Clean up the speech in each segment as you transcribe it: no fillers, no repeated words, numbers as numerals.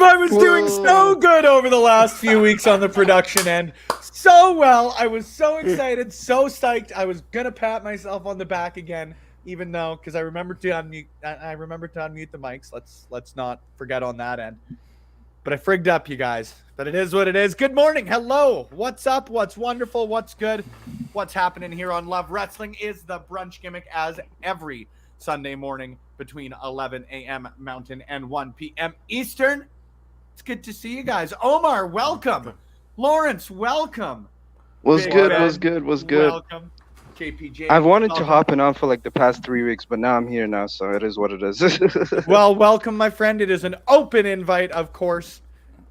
I was doing so good over the last few weeks on the production end. So well. I was so excited, so psyched. I was gonna pat myself on the back again, even though because I remembered to unmute. I remembered to unmute the mics. Let's not forget on that end. But I frigged up, you guys. But it is what it is. Good morning. Hello. What's up? What's wonderful? What's good? What's happening here on Love Wrestling is the Brunch Gimmick as every Sunday morning between 11 a.m. Mountain and 1 p.m. Eastern. It's good to see you guys. Omar, welcome. Lawrence, welcome. Was Big good, Ben, was good. Welcome. JPJ. I've wanted welcome. to hop on for like the past 3 weeks, but now I'm here now, so it is what it is. Well, welcome, my friend. It is an open invite, of course.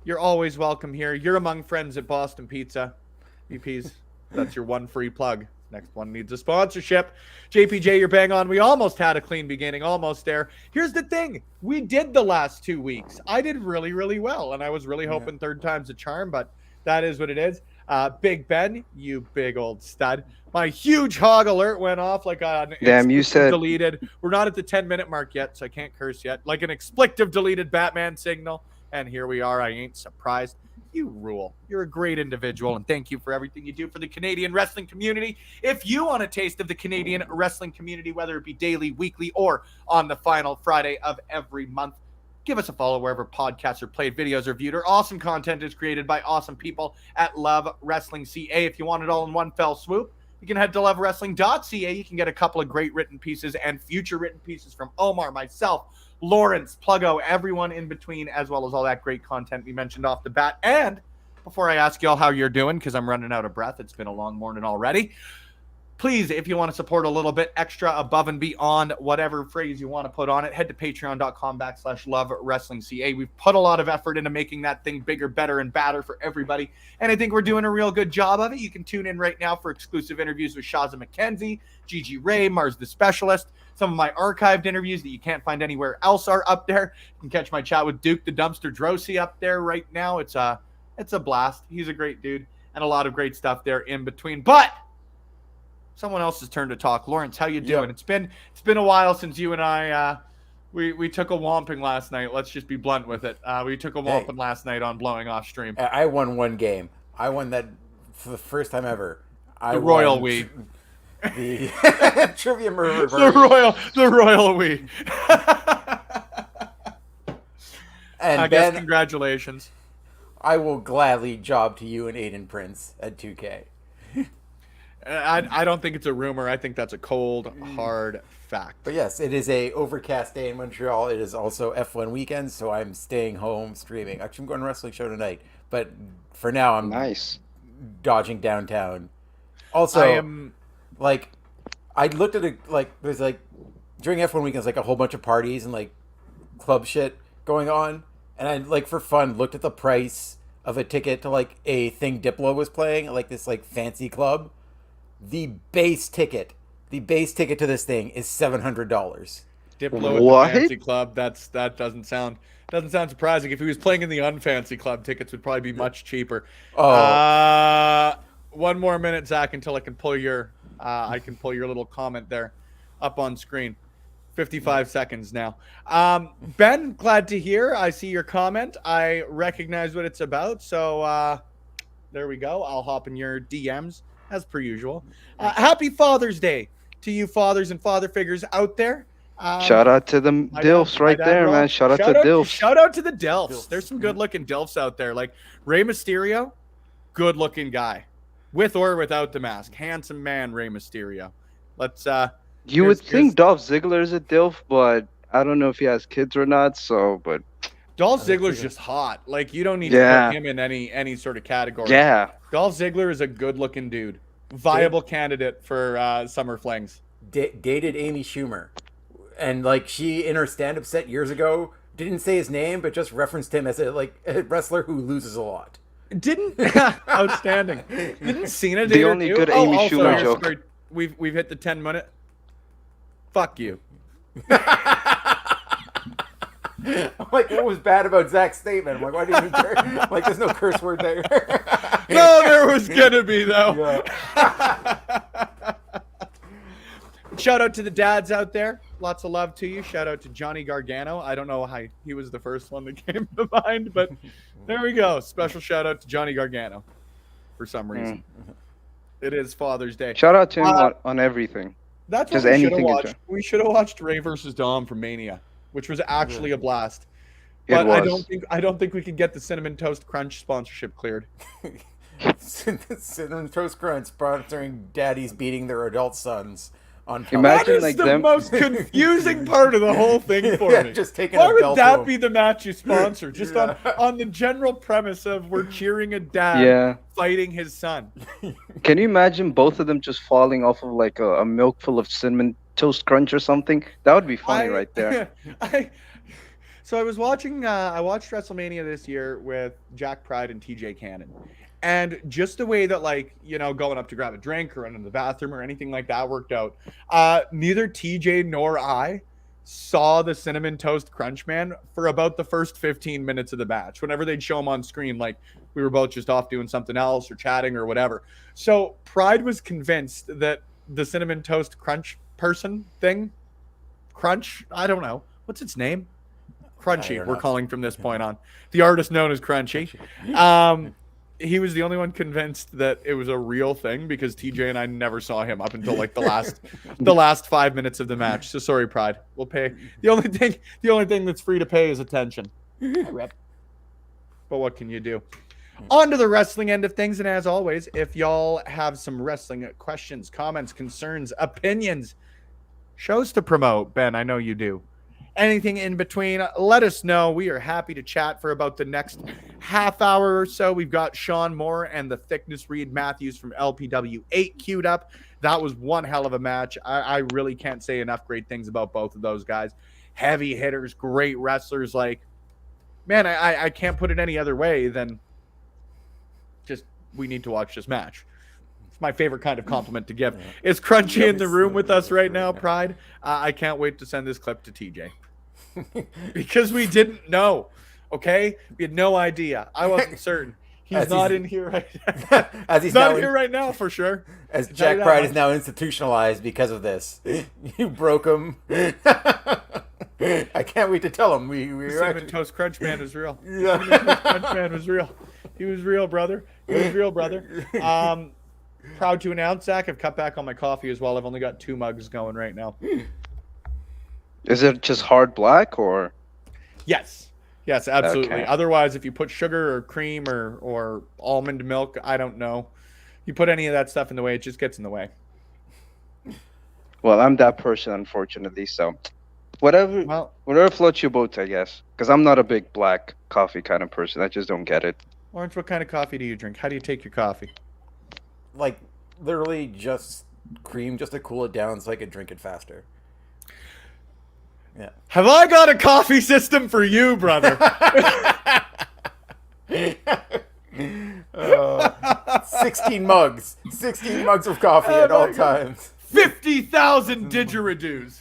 You're always welcome here. You're among friends at Boston Pizza. VPs, that's your one free plug. Next one needs a sponsorship. JPJ, you're bang on. We almost had a clean beginning, almost there. Here's the thing. We did the last 2 weeks. I did really, really well, and I was really hoping third time's a charm, but that is what it is. Big Ben, you big old stud. My huge hog alert went off like an expletive deleted. We're not at the 10-minute mark yet, so I can't curse yet. Like an expletive deleted Batman signal. And here we are. I ain't surprised. You rule. You're a great individual, and thank you for everything you do for the Canadian wrestling community. If you want a taste of the Canadian wrestling community, whether it be daily, weekly, or on the final Friday of every month, give us a follow wherever podcasts are played, videos are viewed, or awesome content is created by awesome people at Love Wrestling CA. If you want it all in one fell swoop, you can head to lovewrestling.ca. You can get a couple of great written pieces and future written pieces from Omar, myself, Lawrence, Pluggo, everyone in between, as well as all that great content we mentioned off the bat. And before I ask y'all how you're doing, because I'm running out of breath, it's been a long morning already, please, if you want to support a little bit extra above and beyond whatever phrase you want to put on it, head to patreon.com/lovewrestlingca. We've put a lot of effort into making that thing bigger, better, and badder for everybody, and I think we're doing a real good job of it. You can tune in right now for exclusive interviews with Shaza McKenzie, Gigi Ray, Mars the Specialist. Some of my archived interviews that you can't find anywhere else are up there. You can catch my chat with Duke the Dumpster Drosy up there right now. It's a blast. He's a great dude, and a lot of great stuff there in between. But someone else's turn to talk. Lawrence, how you doing? It's been a while since you and I we took a whomping last night. Let's just be blunt with it. We took a whomping last night on blowing off stream. I won one game. I won that for the first time ever. The royal we. The trivia murder. The royal we. And I guess congratulations. I will gladly job to you and Aiden Prince at 2K. I don't think it's a rumor. I think that's a cold, hard fact. But yes, it is a overcast day in Montreal. It is also F1 weekend, so I'm staying home streaming. Actually, I'm going to a wrestling show tonight. But for now, I'm dodging downtown. Also, I looked at there's during F1 weekends, a whole bunch of parties and club shit going on. And I, for fun, looked at the price of a ticket to a thing Diplo was playing, this fancy club. The base ticket to this thing is $700. Diplo at the fancy club. That doesn't sound surprising. If he was playing in the unfancy club, tickets would probably be much cheaper. One more minute, Zach, until I can pull your little comment there up on screen. 55 seconds now. Ben, glad to hear. I see your comment. I recognize what it's about. So there we go. I'll hop in your DMs as per usual. Happy Father's Day to you fathers and father figures out there. Shout out to the DILFs right there, man. Shout out to DILFs. Shout out to the DILFs. There's some good-looking DILFs out there. Like Rey Mysterio, good-looking guy. With or without the mask. Handsome man, Rey Mysterio. Let's you would think Dolph Ziggler is a DILF, but I don't know if he has kids or not, but Dolph Ziggler's just hot. You don't need to put him in any sort of category. Yeah. Dolph Ziggler is a good-looking dude. Viable candidate for summer flings. Dated Amy Schumer. And she in her stand-up set years ago didn't say his name, but just referenced him as a wrestler who loses a lot. Outstanding. Didn't Cena the only good Amy Schumer joke. Sorry, we've hit the 10-minute. Fuck you. I'm what was bad about Zach's statement? I'm why didn't he care? There's no curse word there. No, there was gonna be though. Yeah. Shout out to the dads out there. Lots of love to you. Shout out to Johnny Gargano. I don't know how he was the first one that came to mind, but there we go. Special shout out to Johnny Gargano for some reason. It is Father's Day. Shout out to him on everything. That's what we should have watched. We should have watched Ray versus Dom from Mania, which was actually a blast. But I don't think we could get the Cinnamon Toast Crunch sponsorship cleared. Cinnamon Toast Crunch sponsoring daddies beating their adult sons on Imagine that is like the most confusing part of the whole thing for me. Just taking Why a would belt that home. be the match you sponsor? Just on the general premise of we're cheering a dad fighting his son. Can you imagine both of them just falling off of like a milk full of Cinnamon Toast Crunch or something? That would be funny right there. So I was watching. I watched WrestleMania this year with Jack Pride and TJ Cannon, and just the way that, like, you know, going up to grab a drink or in the bathroom or anything like that worked out. Neither TJ nor I saw the Cinnamon Toast Crunch Man for about the first 15 minutes of the match. Whenever they'd show him on screen, like, we were both just off doing something else or chatting or whatever. So Pride was convinced that the Cinnamon Toast Crunch person thing, Crunch, I don't know, what's its name? Crunchy, we're calling from this point on. The artist known as Crunchy. He was the only one convinced that it was a real thing because TJ and I never saw him up until like the last 5 minutes of the match. So sorry, Pride. We'll pay. The only thing that's free to pay is attention. But what can you do? On to the wrestling end of things, and as always, if y'all have some wrestling questions, comments, concerns, opinions, shows to promote, Ben, I know you do. Anything in between, let us know. We are happy to chat for about the next half hour or so. We've got Shaun Moore and the Thickness Reid Matthews from LPW 8 queued up. That was one hell of a match. I really can't say enough great things about both of those guys. Heavy hitters, great wrestlers. Like, man, I can't put it any other way than just we need to watch this match. It's my favorite kind of compliment to give. Is Crunchy in the room with us right now, Pride? I can't wait to send this clip to TJ. Because we didn't know, okay? We had no idea. I wasn't certain. He's not in here right now. As he's not here right now, for sure. As Jack Pride is now institutionalized because of this. You broke him. I can't wait to tell him. Cinnamon Toast Crunch Man is real. Cinnamon Toast Crunch Man was real. He was real, brother. He was real, brother. Proud to announce, Zach, I've cut back on my coffee as well. I've only got 2 mugs going right now. Is it just hard black or? Yes, absolutely. Okay. Otherwise, if you put sugar or cream or almond milk, I don't know. You put any of that stuff in the way, it just gets in the way. Well, I'm that person, unfortunately. So, whatever floats your boat, I guess. Because I'm not a big black coffee kind of person. I just don't get it. Lawrence, what kind of coffee do you drink? How do you take your coffee? Like, literally just cream just to cool it down so I can drink it faster. Yeah. Have I got a coffee system for you, brother? 16 mugs. 16 mugs of coffee at all times. 50,000 didgeridoos.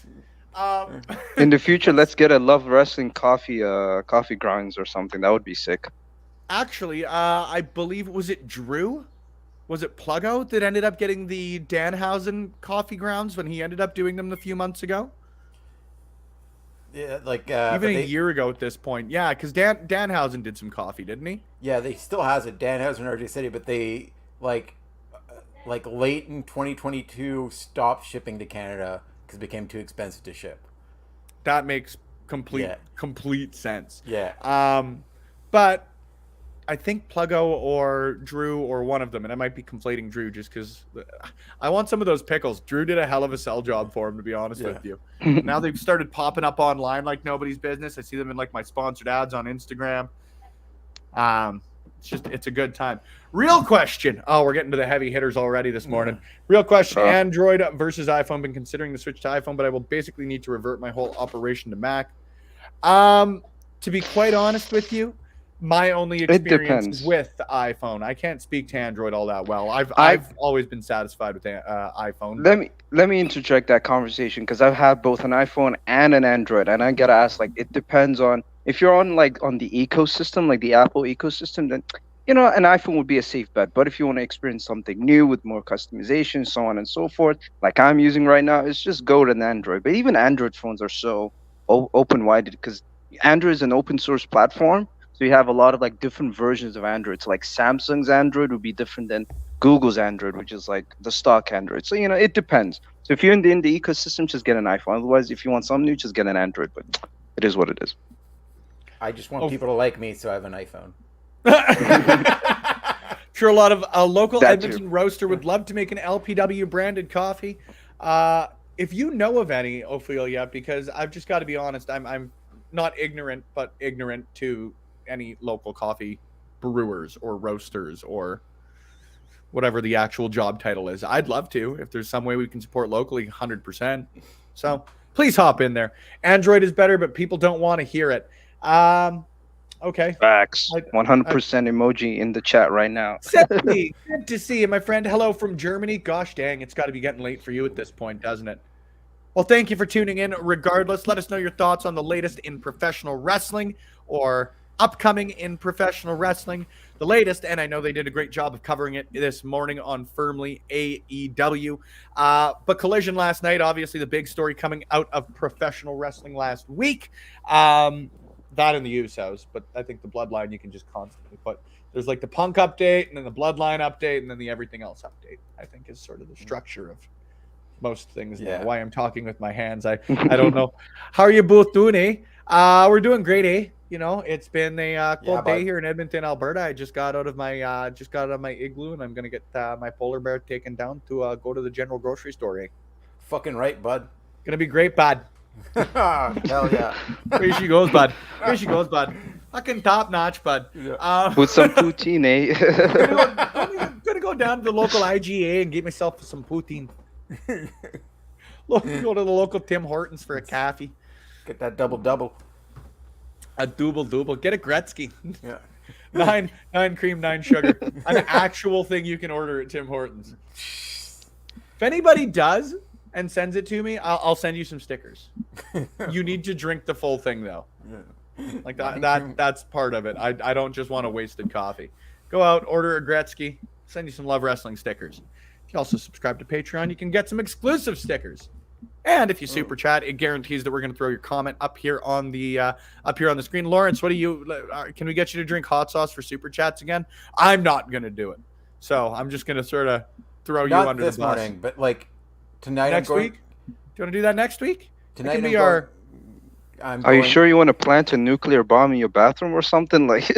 In the future, let's get a Love Wrestling coffee grounds or something. That would be sick. Actually, I believe, was it Drew? Was it Pluggo that ended up getting the Danhausen coffee grounds when he ended up doing them a few months ago? Yeah, like even a year ago at this point. Yeah, because Danhausen did some coffee, didn't he? Yeah, they still has it. Danhausen and RJ City, but they like late in 2022 stopped shipping to Canada because it became too expensive to ship. That makes complete sense. Yeah. But I think Pluggo or Drew or one of them, and I might be conflating Drew just because I want some of those pickles. Drew did a hell of a sell job for him, to be honest with you. Now they've started popping up online like nobody's business. I see them in like my sponsored ads on Instagram. It's a good time. Real question. Oh, we're getting to the heavy hitters already this morning. Real question. Android versus iPhone. Been considering the switch to iPhone, but I will basically need to revert my whole operation to Mac. To be quite honest with you, my only experience is with the iPhone. I can't speak to Android all that well. I've always been satisfied with iPhone. Let me interject that conversation because I've had both an iPhone and an Android, and I gotta ask, like, it depends on if you're on the ecosystem, like the Apple ecosystem, then an iPhone would be a safe bet. But if you want to experience something new with more customization, so on and so forth, like I'm using right now, it's just go to an Android. But even Android phones are so open-minded because Android is an open source platform. So you have a lot of like different versions of Android. So like Samsung's Android would be different than Google's Android, which is like the stock Android. So it depends. So if you're in the ecosystem, just get an iPhone. Otherwise, if you want something new, just get an Android. But it is what it is. I just want people to like me, so I have an iPhone. Sure, a lot of local Edmonton roaster would love to make an LPW branded coffee. If you know of any, Ophelia, because I've just got to be honest, I'm not ignorant, but ignorant to any local coffee brewers or roasters or whatever the actual job title is. I'd love to. If there's some way we can support locally, 100%. So please hop in there. Android is better, but people don't want to hear it. Okay. Facts. 100% emoji in the chat right now. Good to see you, my friend. Hello from Germany. Gosh dang, it's got to be getting late for you at this point, doesn't it? Well, thank you for tuning in. Regardless, let us know your thoughts on the latest in professional wrestling or upcoming in professional wrestling. The latest, and I know they did a great job of covering it this morning on Firmly AEW. But Collision last night, obviously the big story coming out of professional wrestling last week. That and the Usos, but I think the Bloodline you can just constantly put. There's like the Punk update, and then the Bloodline update, and then the everything else update. I think is sort of the structure of most things. Yeah. Now. Why I'm talking with my hands, I don't know. How are you both doing, eh? We're doing great, eh? It's been a cold day here in Edmonton, Alberta. I just got out of my igloo, and I'm gonna get my polar bear taken down to go to the general grocery store. Eh? Fucking right, bud. Gonna be great, bud. Hell yeah. Here she goes, bud. Here she goes, bud. Fucking top notch, bud. With some poutine, eh? I'm gonna go down to the local IGA and get myself some poutine. Go to the local Tim Hortons for a coffee. Get that double. A double. Get a Gretzky. Yeah. 9 cream, 9 sugar. An actual thing you can order at Tim Hortons. If anybody does and sends it to me, I'll send you some stickers. You need to drink the full thing though. Yeah. Like that's part of it. I don't just want a wasted coffee. Go out, order a Gretzky, send you some Love Wrestling stickers. If you also subscribe to Patreon, you can get some exclusive stickers. And if you super chat, it guarantees that we're going to throw your comment up here on the screen. Lawrence, what do you? Can we get you to drink hot sauce for super chats again? I'm not going to do it, so I'm just going to sort of throw you under the bus. Not this morning, but like tonight. Next week. Do you want to do that next week? Tonight can be our. Are you sure you want to plant a nuclear bomb in your bathroom or something like?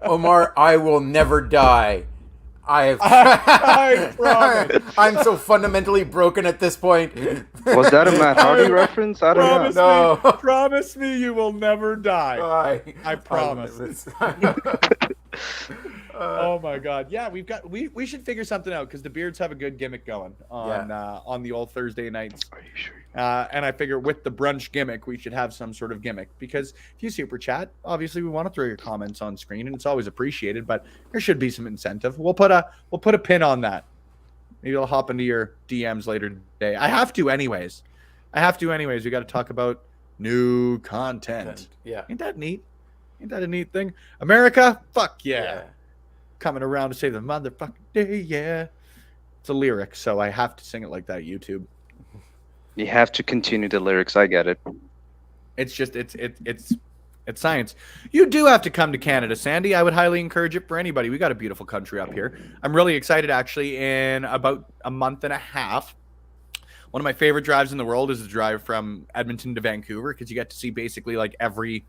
Omar, I will never die. I promise. I'm so fundamentally broken at this point. Was that a Matt Hardy reference? I don't know. Promise me you will never die. I promise. Oh my God! Yeah, we should figure something out because the Beards have a good gimmick going on the old Thursday nights. Are you sure? And I figure with the brunch gimmick, we should have some sort of gimmick because if you super chat, obviously we want to throw your comments on screen and it's always appreciated. But there should be some incentive. We'll put a pin on that. Maybe I'll hop into your DMs later today. I have to anyways. We got to talk about new content. Yeah, ain't that neat? Ain't that a neat thing? America, fuck yeah. Coming around to save the motherfucking day, yeah. It's a lyric, so I have to sing it like that, YouTube. You have to continue the lyrics, I get it. It's just, it's science. You do have to come to Canada, Sandy. I would highly encourage it for anybody. We got a beautiful country up here. I'm really excited, actually, in about a month and a half. One of my favorite drives in the world is the drive from Edmonton to Vancouver because you get to see basically like every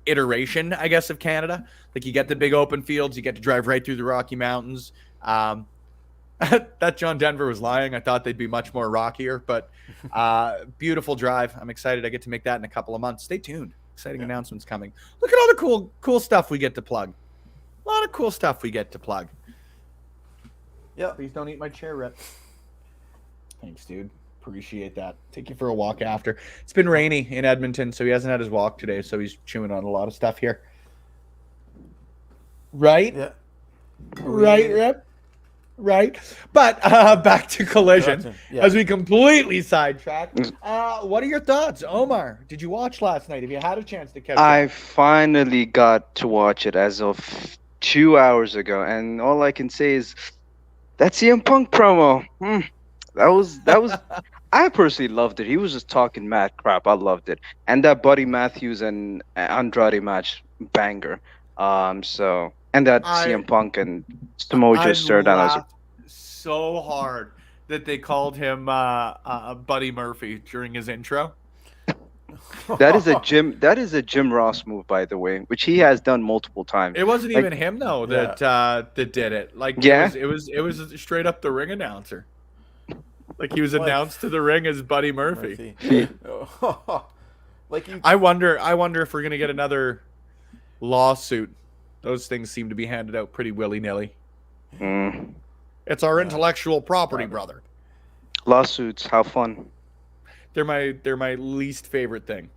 iteration, I guess, of Canada. Like you get the big open fields, you get to drive right through the Rocky Mountains. That John Denver was lying. I thought they'd be much more rockier, but beautiful drive. I'm excited I get to make that in a couple of months. Stay tuned. Exciting announcements coming. Look at all the cool stuff we get to plug. A lot of cool stuff we get to plug. Yeah. Please don't eat my chair, Rip. Thanks, dude. Appreciate that. Take you for a walk after. It's been rainy in Edmonton, so he hasn't had his walk today, so he's chewing on a lot of stuff here. Right? Yeah. Right, Rip? Right. But back to Collision as we completely sidetrack. What are your thoughts, Omar? Did you watch last night? Have you had a chance to catch it? I finally got to watch it as of 2 hours ago, and all I can say is that CM Punk promo. That was. I personally loved it. He was just talking mad crap. I loved it, and that Buddy Matthews and Andrade match banger. And that CM Punk and Samoa Joe stare down. Laughed so hard that they called him Buddy Murphy during his intro. That is a Jim Ross move, by the way, which he has done multiple times. It wasn't even him though that did it. Like it was straight up the ring announcer. Like he was announced to the ring as Buddy Murphy. I wonder if we're gonna get another lawsuit. Those things seem to be handed out pretty willy-nilly. It's our intellectual property, brother. Lawsuits, how fun. They're my least favorite thing.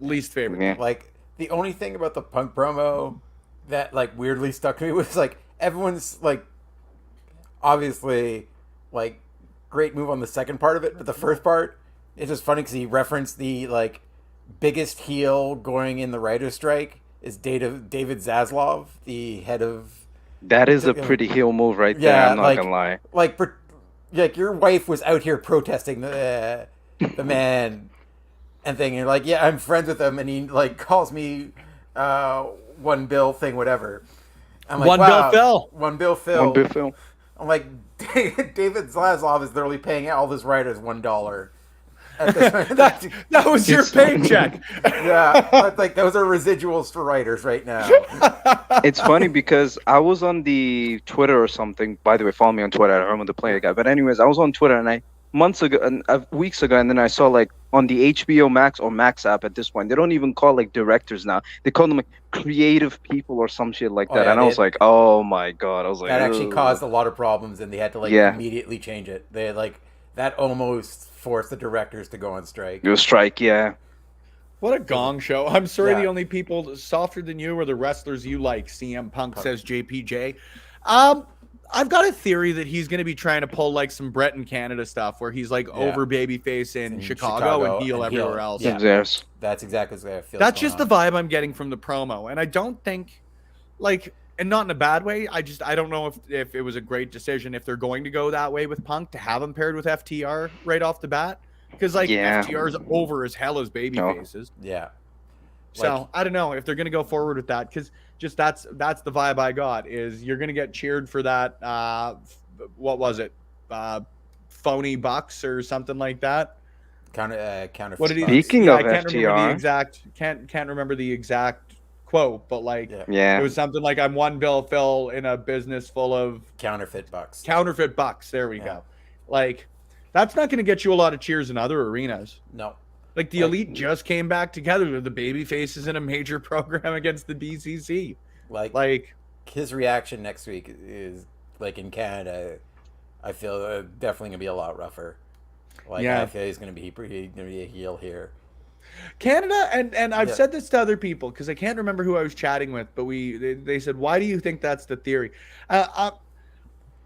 Least favorite. Yeah. Like the only thing about the Punk promo that like weirdly stuck to me was like everyone's like obviously like great move on the second part of it, but the first part it's just funny because he referenced the like biggest heel going in the writer's strike is David Zaslav, the head of. That is a pretty heel move right there. I'm not gonna lie. Like your wife was out here protesting the man and thing, and you're like, yeah, I'm friends with him, and he like calls me one bill thing, whatever. I'm like, One Bill Phil. I'm like, David Zaslav is literally paying all his writers $1. That was your paycheck. Yeah, like those are residuals for writers right now. It's funny because I was on the Twitter or something. By the way, follow me on Twitter. I don't remember the player guy, but anyways, I was on Twitter and weeks ago, and then I saw like on the HBO Max or Max app at this point, they don't even call like directors now. They call them like creative people or some shit like that. And I was like, oh my god, I was like, that actually caused a lot of problems, and they had to like immediately change it. They like that almost forced the directors to go on strike. Go strike, yeah. What a gong show. I'm sorry, the only people softer than you are the wrestlers you like. CM Punk says JPJ. I've got a theory that he's going to be trying to pull like some Brett in Canada stuff where he's like over babyface in Chicago and heel everywhere else. Yeah. Yes. That's exactly what I feel. That's just the vibe I'm getting from the promo. And I don't think like, and not in a bad way. I don't know if it was a great decision if they're going to go that way with Punk to have him paired with FTR right off the bat. Because like FTR's over as hell as baby faces. Yeah. So I don't know if they're gonna go forward with that because just that's the vibe I got is you're gonna get cheered for that what was it? Phony bucks or something like that. Counterfeit. What did he Speaking of can't remember the exact quote, but like it was something like I'm one Bill Phil in a business full of counterfeit bucks. There we go. Like that's not going to get you a lot of cheers in other arenas. No. Like the Elite just came back together with the baby faces in a major program against the BCC. Like his reaction next week is like in Canada. I feel definitely gonna be a lot rougher. I feel he's gonna be a heel here. Canada and I've said this to other people because I can't remember who I was chatting with, but they said, "Why do you think that's the theory?"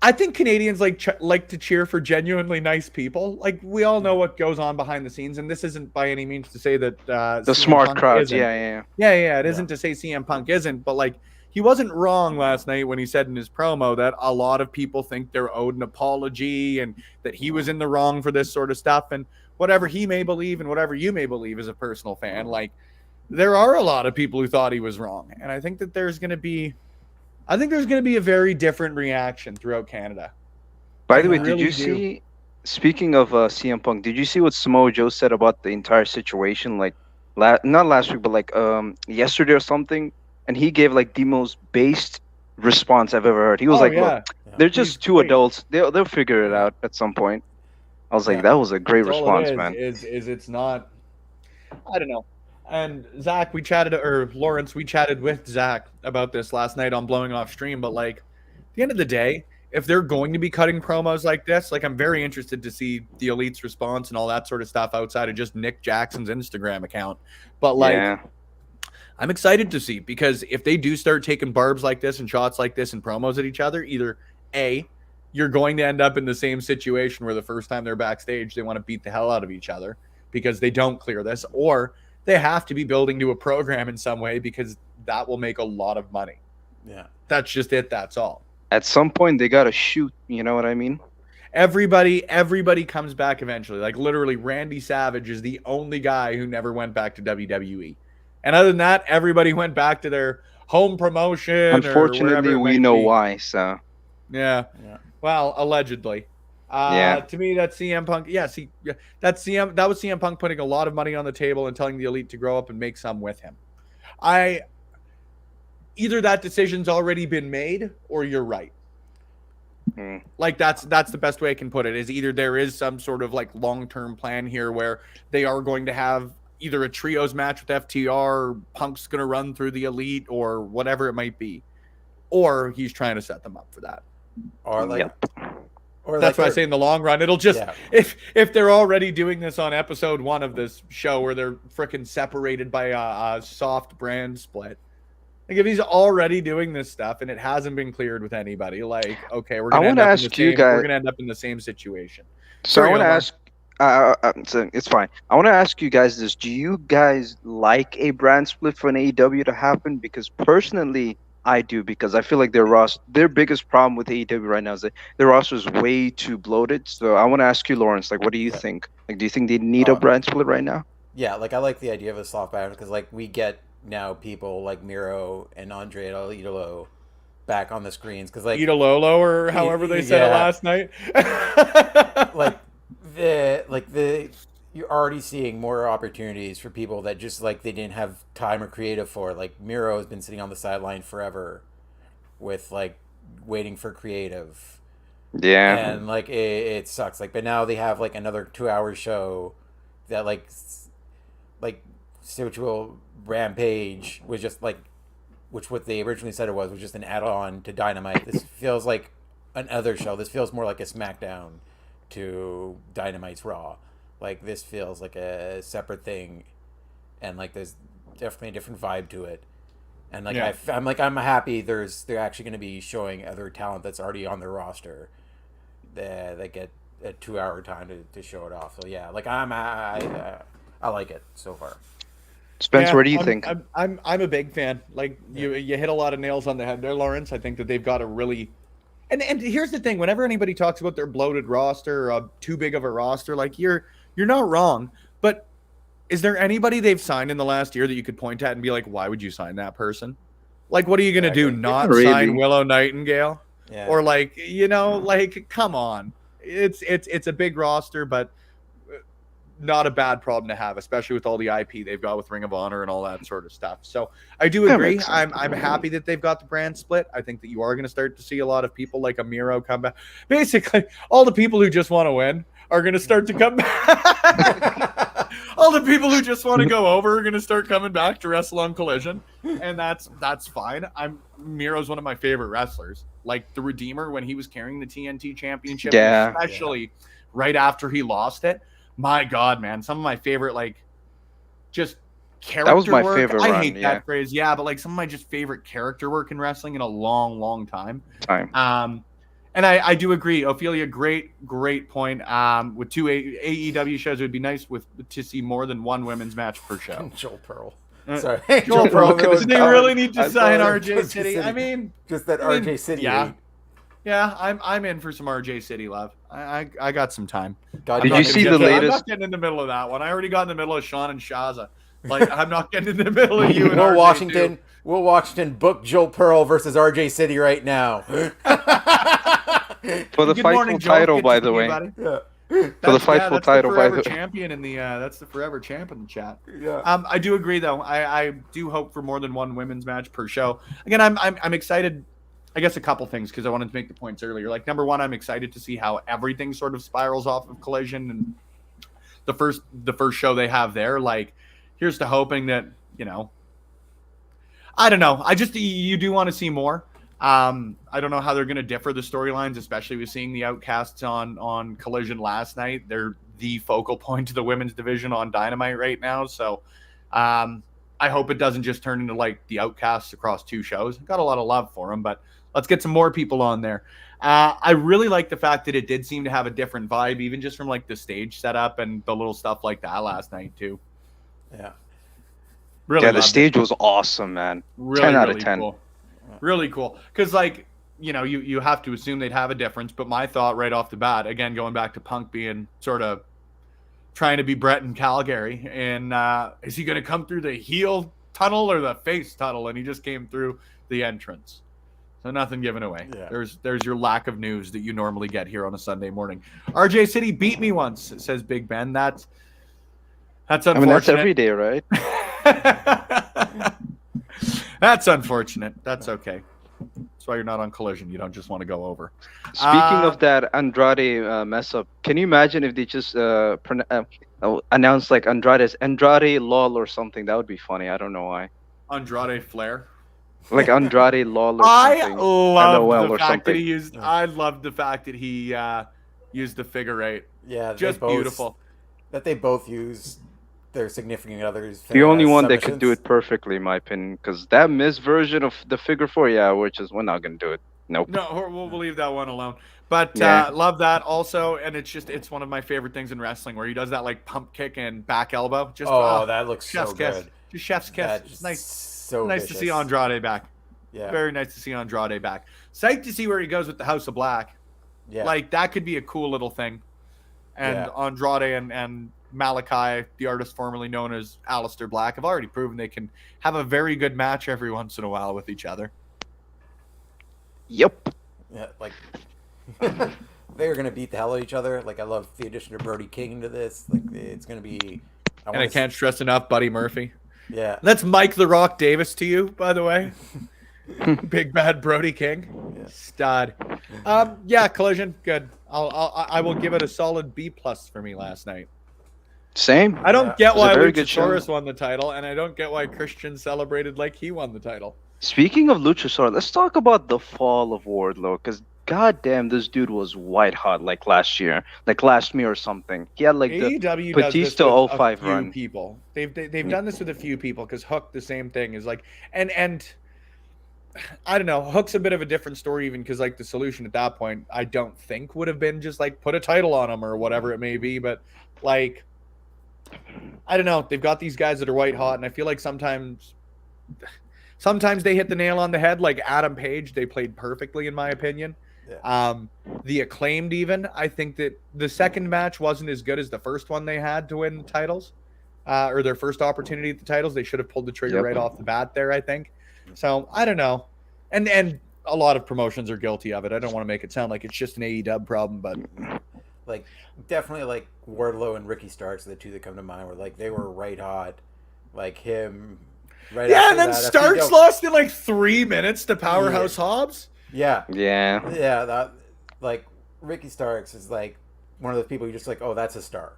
I think Canadians like to cheer for genuinely nice people. Like we all know what goes on behind the scenes, and this isn't by any means to say that the smart crowd. Yeah. It isn't to say CM Punk isn't, but like he wasn't wrong last night when he said in his promo that a lot of people think they're owed an apology and that he was in the wrong for this sort of stuff. And whatever he may believe and whatever you may believe as a personal fan, like there are a lot of people who thought he was wrong, and I think that there's going to be a very different reaction throughout Canada. By the way, did you see, speaking of CM Punk, did you see what Samoa Joe said about the entire situation? Like, not last week, but like yesterday or something? And he gave like the most based response I've ever heard. He was look, they're just two adults. They'll figure it out at some point. I was like, that was a great response, man. It's not, I don't know. And Zach, Lawrence, we chatted with Zach about this last night on Blowing Off Stream. But like, at the end of the day, if they're going to be cutting promos like this, like I'm very interested to see the Elite's response and all that sort of stuff outside of just Nick Jackson's Instagram account. But like, I'm excited to see because if they do start taking barbs like this and shots like this and promos at each other, either A, you're going to end up in the same situation where the first time they're backstage, they want to beat the hell out of each other because they don't clear this, or they have to be building to a program in some way because that will make a lot of money. Yeah. That's just it. That's all. At some point, they gotta shoot. You know what I mean? Everybody comes back eventually. Like literally, Randy Savage is the only guy who never went back to WWE. And other than that, everybody went back to their home promotion Unfortunately, or wherever it we might know be. why. So Yeah. Well, allegedly. Yeah. To me, that's CM Punk. Yeah, that was CM Punk putting a lot of money on the table and telling the Elite to grow up and make some with him. Either that decision's already been made or you're right. Like that's the best way I can put it, is either there is some sort of like long-term plan here where they are going to have either a trios match with FTR, or Punk's going to run through the Elite, or whatever it might be, or he's trying to set them up for that. Or like, or that's like what I say in the long run. It'll just if they're already doing this on episode 1 of this show where they're freaking separated by a soft brand split. Like if he's already doing this stuff and it hasn't been cleared with anybody, like okay, we're gonna end up in the same situation. So I want to ask. It's fine. I want to ask you guys this: do you guys like a brand split for an AEW to happen? Because personally, I do, because I feel like their biggest problem with AEW right now is that their roster is way too bloated. So I want to ask you, Lawrence, like, what do you think? Like, do you think they need a brand split right now? Yeah, like I like the idea of a soft brand because like we get now people like Miro and Andre Idolo back on the screens because like Idololo or however they said it last night. You're already seeing more opportunities for people that just like they didn't have time or creative for. Like Miro has been sitting on the sideline forever with like waiting for creative. Yeah. And like it sucks. Like but now they have like another 2-hour show that like Spiritual Rampage was just like, which what they originally said it was just an add-on to Dynamite. This feels like another show. This feels more like a SmackDown to Dynamite's Raw. Like this feels like a separate thing, and like there's definitely a different vibe to it. And like I'm happy they're actually going to be showing other talent that's already on their roster that get a 2-hour time to show it off. So yeah, like I like it so far. Spence, what do you think? I'm a big fan. Like you hit a lot of nails on the head there, Lawrence. I think that they've got a really, and here's the thing: whenever anybody talks about their bloated roster or too big of a roster, like you're not wrong. But is there anybody they've signed in the last year that you could point at and be like, why would you sign that person? Like, what are you gonna do? Not sign Willow Nightingale? Yeah. Or like, like, come on. It's a big roster, but not a bad problem to have, especially with all the IP they've got with Ring of Honor and all that sort of stuff. So I do agree. I'm happy that they've got the brand split. I think that you are going to start to see a lot of people like Amiro come back. Basically, all the people who just want to win are going to start to come back. All the people who just want to go over are going to start coming back to wrestle on Collision, and that's fine. Miro's one of my favorite wrestlers. Like the Redeemer when he was carrying the TNT Championship, especially right after he lost it. My God, man, some of my favorite, like, just character work. That was my favorite I hate that phrase, but like some of my just favorite character work in wrestling in a long, long time. And I do agree, Ophelia, great point. With 2 AEW shows, it would be nice to see more than one women's match per show. Joel Pearl. Sorry, Joel Pearl. Do they really need to sign RJ City? I mean, just that RJ City. Yeah, I'm in for some RJ City love. I got some time. Did you see the latest? I'm not getting in the middle of that one. I already got in the middle of Sean and Shaza. Like I'm not getting in the middle of you and RJ. Will Washington book Joel Pearl versus RJ City right now? For the Fightful title, by the way. For the Fightful title, by the way. Champion in the that's the forever champ in the chat. Yeah. I do agree though. I do hope for more than one women's match per show. Again, I'm excited. I guess a couple things because I wanted to make the points earlier. Like number one, I'm excited to see how everything sort of spirals off of Collision and the first show they have there. Like, here's to hoping that I don't know. You do want to see more. I don't know how they're going to differ the storylines, especially with seeing the Outcasts on Collision last night. They're the focal point of the women's division on Dynamite right now. So I hope it doesn't just turn into like the Outcasts across 2 shows. Got a lot of love for them, but let's get some more people on there. I really like the fact that it did seem to have a different vibe, even just from like the stage setup and the little stuff like that last night too. Yeah. Really the stage was awesome, man. Really, 10 out really of 10. Cool. Really cool. Because, like, you know, you have to assume they'd have a difference. But my thought right off the bat, again, going back to Punk being sort of trying to be Brett in Calgary, and is he going to come through the heel tunnel or the face tunnel? And he just came through the entrance. So nothing given away. Yeah. There's your lack of news that you normally get here on a Sunday morning. RJ City beat me once, says Big Ben. That's unfortunate. I mean, that's every day, right? That's unfortunate. That's okay. That's why you're not on Collision. You don't just want to go over. Speaking of that Andrade mess up, can you imagine if they just announced like Andrade LOL or something? That would be funny. I don't know why. Andrade Flair. Like Andrade LOL or I something. love LOL the or fact something. that he used. I love the fact that he used the figure eight. Yeah, Just beautiful. That they both use their significant others. The only one that could submissions. do it perfectly, in my opinion, because that Miz version of the figure four, we're not gonna do it. Nope. No, we'll leave that one alone. But Yeah. love that also, and it's one of my favorite things in wrestling where he does that like pump kick and back elbow. Just that looks chef's so kiss. good. Just chef's kiss. That's It's nice. So Nice to vicious. see Andrade back. Yeah. Very nice to see Andrade back. Psyched to see where he goes with the House of Black. Yeah. Like that could be a cool little thing. And Yeah. Andrade and Malachi, the artist formerly known as Aleister Black, have already proven they can have a very good match every once in a while with each other. Yep. Yeah, like they're gonna beat the hell out of each other. Like I love the addition of Brody King to this. Like it's gonna be. And I can't stress enough, Buddy Murphy. Yeah. That's Mike the Rock Davis to you, by the way. Big bad Brody King. Yeah. Stud. Yeah, Collision, good. I will give it a solid B+ for me last night. Same. I don't get It was a why very good show. Luchasaurus won the title, and I don't get why Christian celebrated like he won the title. Speaking of Luchasaurus, let's talk about the fall of Wardlow, because goddamn, this dude was white hot like last year, like last year or something. He had like the AEW does this Batista with 05 a few run. people. They've done this with a few people because Hook, the same thing, is like and I don't know. Hook's a bit of a different story, even because like the solution at that point, I don't think would have been just like put a title on him or whatever it may be. But like, I don't know. They've got these guys that are white hot, and I feel like sometimes they hit the nail on the head. Like Adam Page, they played perfectly in my opinion. Yeah. The Acclaimed, even I think that the second match wasn't as good as the first one they had to win the titles, or their first opportunity at the titles. They should have pulled the trigger right off the bat there, I think. So I don't know, and a lot of promotions are guilty of it. I don't want to make it sound like it's just an AEW problem, but Like definitely like Wardlow and Ricky Starks are the two that come to mind. Where like they were right hot, like him. Right. yeah, after and then that, Starks lost in like 3 minutes to Powerhouse Hobbs. Yeah. Yeah. Yeah, that like Ricky Starks is like one of those people you just like, oh, that's a star.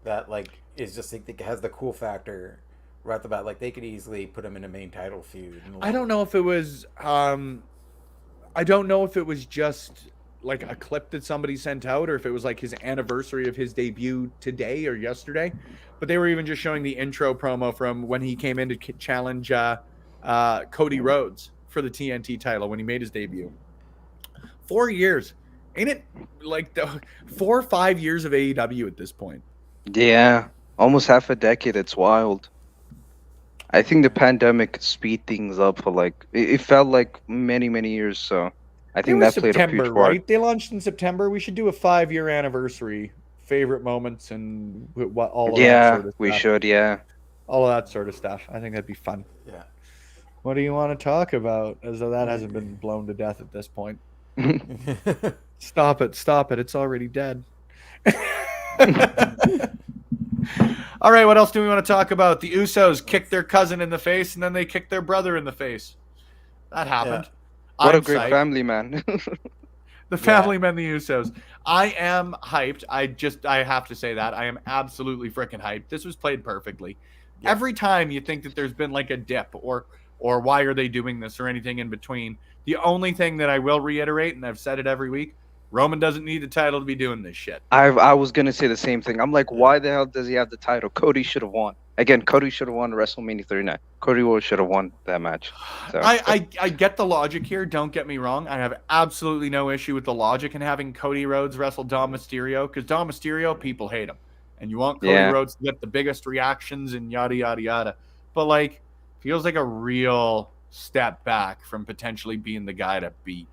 That like is just like has the cool factor right off the bat. Like they could easily put him in a main title feud. I don't know if it was just like a clip that somebody sent out, or if it was like his anniversary of his debut today or yesterday. But they were even just showing the intro promo from when he came in to challenge Cody Rhodes for the TNT title when he made his debut. 4 years. Ain't it like 4 or 5 years of AEW at this point? Yeah. Almost half a decade. It's wild. I think the pandemic could speed things up for like it felt like many years. So I think that played a September, huge part. right? They launched in September. We should do a 5-year anniversary, favorite moments, and what all of that sort of we stuff. should. Yeah. All of that sort of stuff. I think that'd be fun. Yeah. What do you want to talk about? As though that hasn't been blown to death at this point. Stop it. It's already dead. All right, what else do we want to talk about? The Usos kicked their cousin in the face, and then they kicked their brother in the face. That happened. What I'm a great psyched. family, man. The family men, the Usos. I am hyped. I have to say that. I am absolutely freaking hyped. This was played perfectly. Yeah. Every time you think that there's been like a dip or why are they doing this or anything in between, the only thing that I will reiterate, and I've said it every week, Roman doesn't need the title to be doing this shit. I was gonna say the same thing. I'm like, why the hell does he have the title? Cody should have won. Again, Cody should have won WrestleMania 39. Cody Rhodes should have won that match. So, I get the logic here. Don't get me wrong. I have absolutely no issue with the logic in having Cody Rhodes wrestle Dom Mysterio, because Dom Mysterio, people hate him. And you want Cody Rhodes to get the biggest reactions and yada, yada, yada. But, like, feels like a real step back from potentially being the guy to beat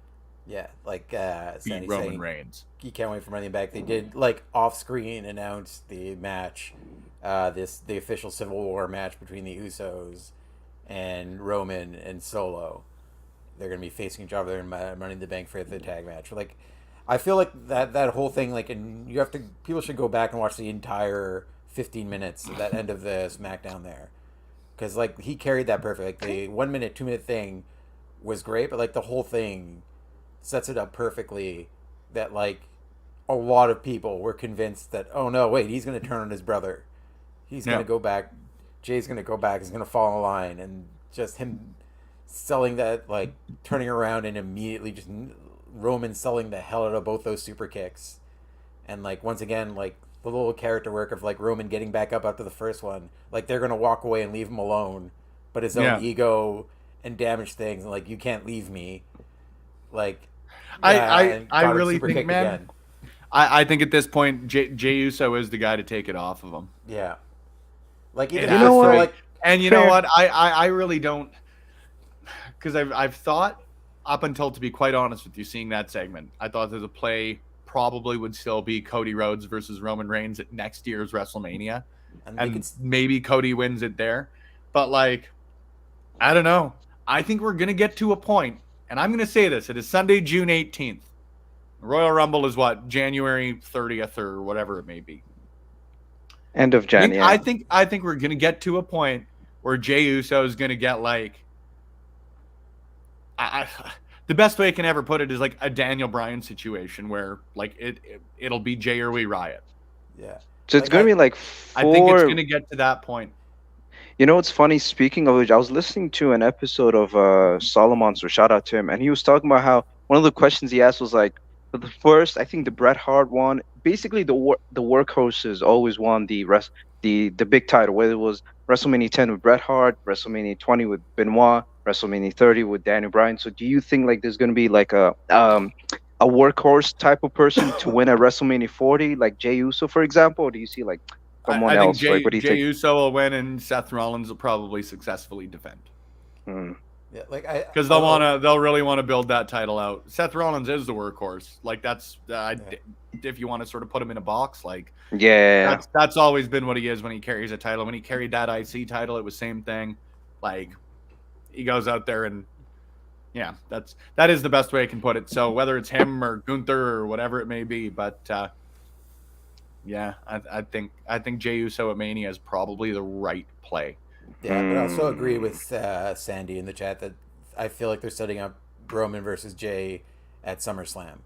Sandy Roman saying Reigns. he can't wait for Money in the Bank. They did like off screen announce the match, the official Civil War match between the Usos and Roman and Solo. They're gonna be facing each other in Money in the Bank for the tag match. Like, I feel like that whole thing, like, and people should go back and watch the entire 15 minutes of that end of the SmackDown there, because like he carried that perfect. Like the 1 minute, 2 minute thing was great, but like the whole thing sets it up perfectly. That like a lot of people were convinced that, oh no, wait, he's gonna turn on his brother. He's gonna go back. Jay's gonna go back. He's gonna fall in line, and just him selling that, like turning around and immediately just Roman selling the hell out of both those super kicks, and like once again like the little character work of like Roman getting back up after the first one, like they're gonna walk away and leave him alone, but his own ego and damage things, and like you can't leave me, like I really think, man, I think at this point Jey Uso is the guy to take it off of him. Yeah, like even you know what, like, and you know what, I really don't, because I've thought up until, to be quite honest with you, seeing that segment, I thought that the play probably would still be Cody Rhodes versus Roman Reigns at next year's WrestleMania, and maybe Cody wins it there. But like, I don't know. I think we're gonna get to a point, and I'm gonna say this: it is Sunday, June 18th. Royal Rumble is what, January 30th or whatever it may be. End of January. I think we're gonna get to a point where Jey Uso is gonna get like, the best way I can ever put it is like a Daniel Bryan situation where like it'll be Jey or we riot. Yeah. So it's gonna be like I think it's gonna get to that point. You know what's funny? Speaking of which, I was listening to an episode of Solomon, so shout out to him, and he was talking about how one of the questions he asked was like, for the first, I think the Bret Hart one, basically the workhorses always won the big title, whether it was WrestleMania 10 with Bret Hart, WrestleMania 20 with Benoit, WrestleMania 30 with Daniel Bryan. So do you think like there's gonna be like a workhorse type of person to win at WrestleMania 40, like Jey Uso, for example, or do you see like someone else? Think what do you Jey think? Uso will win, and Seth Rollins will probably successfully defend. Yeah, like because they'll really want to build that title out. Seth Rollins is the workhorse. Like that's if you want to sort of put him in a box, like that's always been what he is when he carries a title. When he carried that IC title, it was same thing. Like he goes out there and that is the best way I can put it. So whether it's him or Gunther or whatever it may be, but I think Jey Uso at Mania is probably the right play. Yeah, but I also agree with Sandy in the chat that I feel like they're setting up Roman versus Jey at SummerSlam.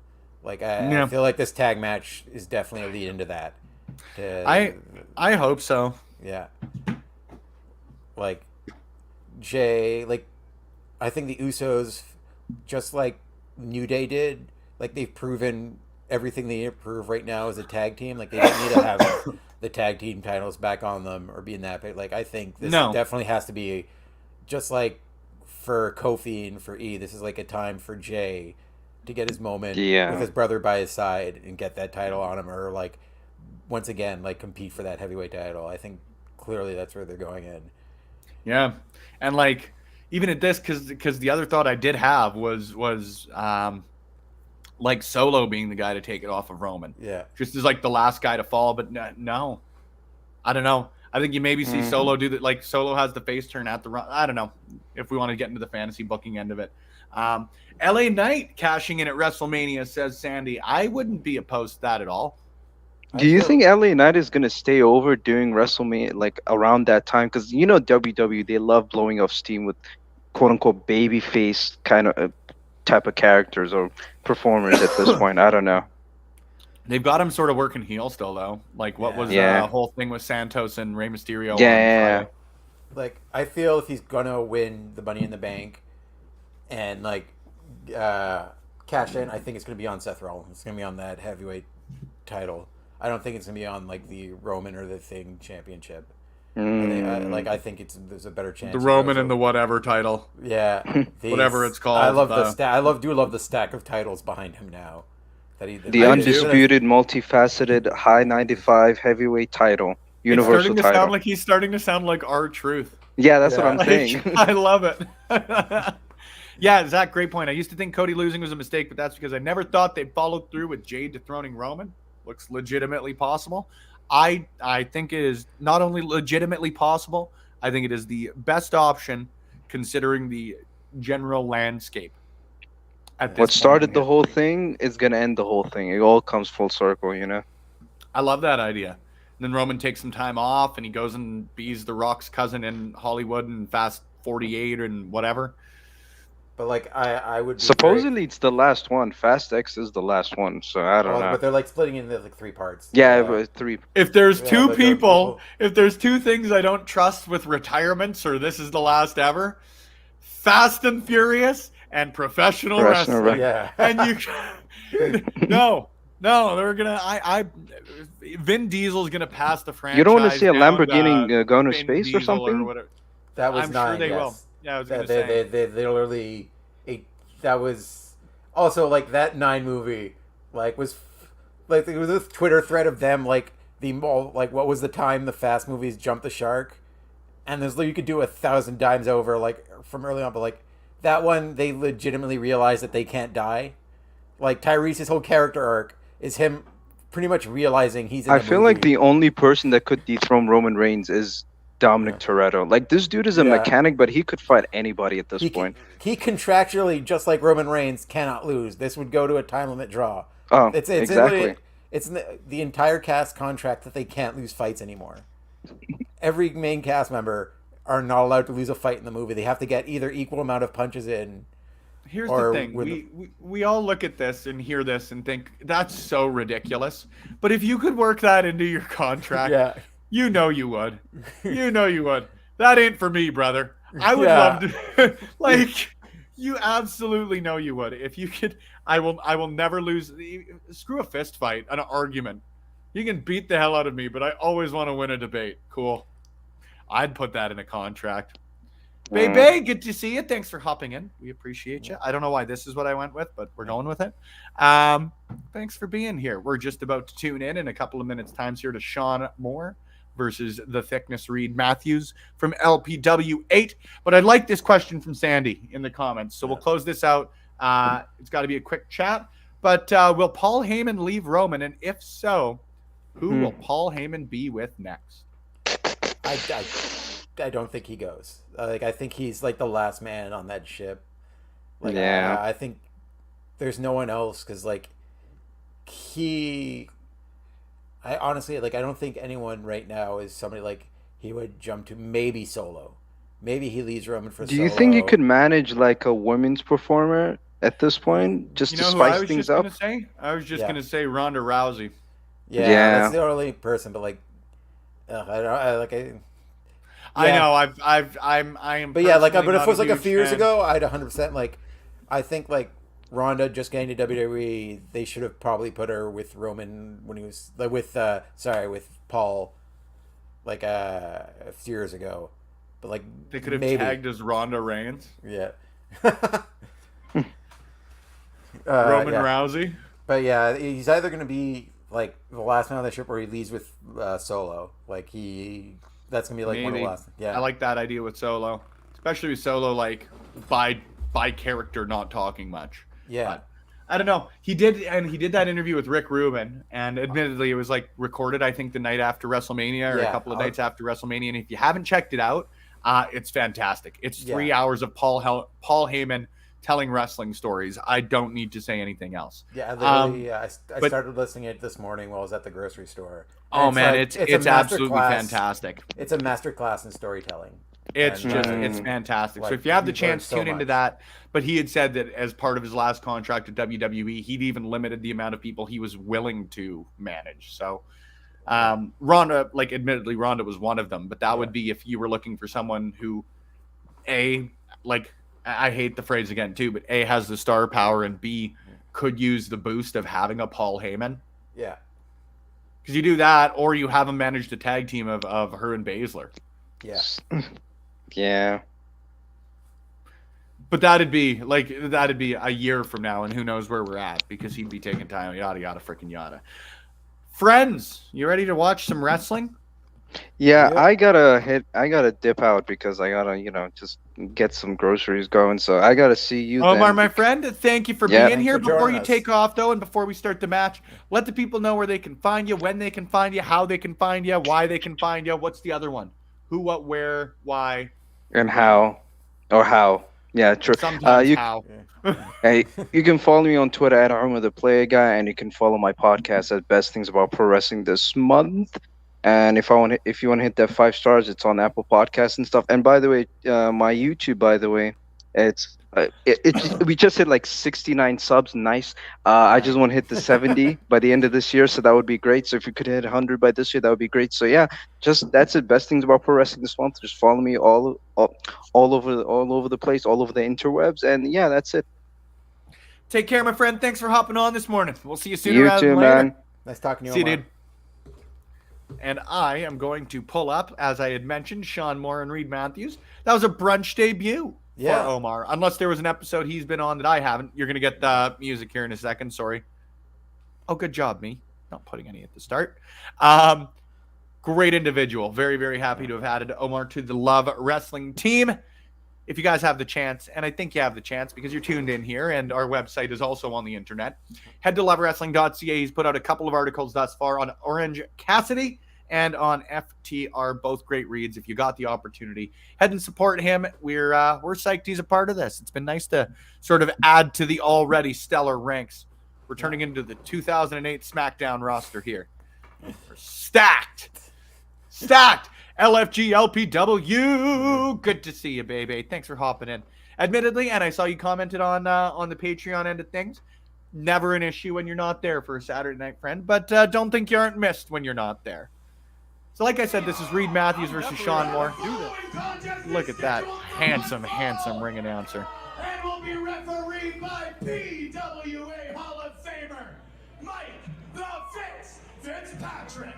Like I feel like this tag match is definitely a lead into that. I hope so. Yeah. Like Jey, like I think the Usos, just like New Day did, like they've proven everything they need to prove right now as a tag team. Like they don't need to have the tag team titles back on them or be in that. Like I think this definitely has to be, just like for Kofi and for this is like a time for Jey to get his moment with his brother by his side and get that title on him, or like once again like compete for that heavyweight title. I think clearly that's where they're going in. Yeah, and like even at this, because the other thought I did have was like Solo being the guy to take it off of Roman. Yeah. Just as like the last guy to fall, but no. I don't know. I think you maybe see Solo do that. Like Solo has the face turn at the run. I don't know if we want to get into the fantasy booking end of it. LA Knight cashing in at WrestleMania, says Sandy. I wouldn't be opposed to that at all. Do you think LA Knight is going to stay over during WrestleMania, like around that time? Because you know WWE, they love blowing off steam with quote unquote baby face kind of type of characters or performers at this point. I don't know. They've got him sort of working heel still though. Like what was the whole thing with Santos and Rey Mysterio? Like I feel if he's gonna win the Money in the Bank and like cash in, I think it's gonna be on Seth Rollins. It's gonna be on that heavyweight title. I don't think it's gonna be on like the Roman or the Thing championship. I think there's a better chance. The Roman and the whatever title. Yeah, whatever it's called. I love the stack. I love the stack of titles behind him now. The undisputed, multifaceted, high 95 heavyweight title, universal title. He's starting to sound like R-Truth. Yeah, that's what I'm saying. I love it. Yeah, Zach, great point. I used to think Cody losing was a mistake, but that's because I never thought they'd follow through with Jade dethroning Roman. Looks legitimately possible. I think it is not only legitimately possible, I think it is the best option considering the general landscape. What started the whole thing is going to end the whole thing. It all comes full circle, you know? I love that idea. And then Roman takes some time off and he goes and bees The Rock's cousin in Hollywood and Fast 48 and whatever. But like I would supposedly it's the last one. Fast X is the last one, so I don't know. But they're like splitting into like 3 parts. Yeah, 3. If there's two people, if there's 2 things I don't trust with retirements or this is the last ever, Fast and Furious and professional wrestling. Yeah. And you no, they're gonna Vin Diesel's gonna pass the franchise. You don't want to see a Lamborghini going to space Diesel or something? That was I'm 9, sure they yes. will. Yeah, I was gonna say. They literally that was also like that 9 movie like was like there was a Twitter thread of them like what was the time the Fast movies jumped the shark, and there's you could do 1,000 times over like from early on, but like that one they legitimately realized that they can't die. Like Tyrese's whole character arc is him pretty much realizing he's in I feel like the only person that could dethrone Roman Reigns is Dominic Toretto. Like, this dude is a mechanic, but he could fight anybody at this point. He contractually, just like Roman Reigns, cannot lose. This would go to a time limit draw. Oh, it's exactly. It's in the entire cast contract that they can't lose fights anymore. Every main cast member are not allowed to lose a fight in the movie. They have to get either equal amount of punches in. Here's the thing. We all look at this and hear this and think, that's so ridiculous. But if you could work that into your contract, you know you would. You know you would. That ain't for me, brother. I would love to. Like, you absolutely know you would. If you could, I will never lose. Screw a fist fight, an argument. You can beat the hell out of me, but I always want to win a debate. Cool. I'd put that in a contract. Baby, good to see you. Thanks for hopping in. We appreciate you. I don't know why this is what I went with, but we're going with it. Thanks for being here. We're just about to tune in a couple of minutes times here to Shaun Moore versus the Thickness Reid Matthews from LPW8. But I'd like this question from Sandy in the comments. So we'll close this out. It's got to be a quick chat. But will Paul Heyman leave Roman? And if so, who will Paul Heyman be with next? I don't think he goes. I think he's like the last man on that ship. Like, I think there's no one else because I honestly I don't think anyone right now is somebody he would jump to. Maybe Solo. Maybe he leaves Roman for Solo. Do you think you could manage a women's performer at this point just to spice things up? I was just gonna say Ronda Rousey. Yeah, that's the only person. But I know I am. But but if it was a few years ago, I'd 100% I think Ronda just getting to WWE, they should have probably put her with Roman when he was with Paul a few years ago. But they could have tagged as Ronda Reigns. Yeah. Roman Rousey. But yeah, he's either going to be the last man on the ship or he leaves with Solo. That's gonna be one of the last. Yeah, I like that idea with Solo, especially with Solo by character not talking much. Yeah, but I don't know. He did that interview with Rick Rubin, and admittedly, it was recorded. I think the night after WrestleMania or a couple of nights after WrestleMania. And if you haven't checked it out, it's fantastic. It's 3 hours of Paul Heyman telling wrestling stories. I don't need to say anything else. Yeah, literally, I started listening to it this morning while I was at the grocery store. Oh man, it's absolutely fantastic. It's a masterclass in storytelling. It's fantastic. So if you have the chance, tune into that. But he had said that as part of his last contract at WWE, he'd even limited the amount of people he was willing to manage. So Ronda, admittedly, Ronda was one of them. But that would be if you were looking for someone who, I hate the phrase again too, but A, has the star power, and B, could use the boost of having a Paul Heyman. Yeah. Because you do that, or you have him manage the tag team of her and Baszler. Yeah. Yeah. But that'd be a year from now, and who knows where we're at, because he'd be taking time, yada, yada, freaking yada. Friends, you ready to watch some wrestling? Yeah, Yep. I gotta dip out because I gotta, just get some groceries going. So I gotta see you Omar, then. my friend, thank you for Yeah, being Thanks here. for Before joining you us. take off, though, and before we start the match, let the people know where they can find you, when they can find you, how they can find you, why they can find you. What's the other one? Who, what, where, why, and when. how. Yeah, true. Sometimes You how. Hey, you can follow me on Twitter at Arma the Player Guy, and you can follow my podcast at Best Things About Pro Wrestling this month. And if you want to hit that 5 stars, it's on Apple Podcasts and stuff. And by the way, my YouTube, by the way, we just hit like 69 subs. Nice. I just Nice. want to hit the 70 by the end of this year, so that would be great. So if you could hit 100 by this year, that would be great. So yeah, just that's it. Best Things About Pro Wrestling this month. Just follow me all over the place, all over the interwebs, and yeah, that's it. Take care, my friend. Thanks for hopping on this morning. We'll see you sooner You rather than too, later. man. Nice talking to you, See you, Omar. dude. And I am going to pull up, as I had mentioned, Shaun Moore and Reid Matthews. That was a brunch debut for Omar. Unless there was an episode he's been on that I haven't. You're going to get the music here in a second. Sorry. Oh, good job, me. Not putting any at the start. Great individual. Very, very happy to have added Omar to the Love Wrestling team. If you guys have the chance, and I think you have the chance because you're tuned in here, and our website is also on the internet, head to lovewrestling.ca. He's put out a couple of articles thus far on Orange Cassidy and on FTR, both great reads. If you got the opportunity, head and support him. We're psyched he's a part of this. It's been nice to sort of add to the already stellar ranks. We're turning into the 2008 SmackDown roster here. We're stacked. LFG LPW. Good to see you, baby. Thanks for hopping in. Admittedly, and I saw you commented on the Patreon end of things. Never an issue when you're not there for a Saturday night friend, but don't think you aren't missed when you're not there. So like I said, this is Reid Matthews versus Shaun Moore. Look at that handsome ring announcer. And will be refereed by PWA Hall of Famer Mike the Fitz Fitzpatrick.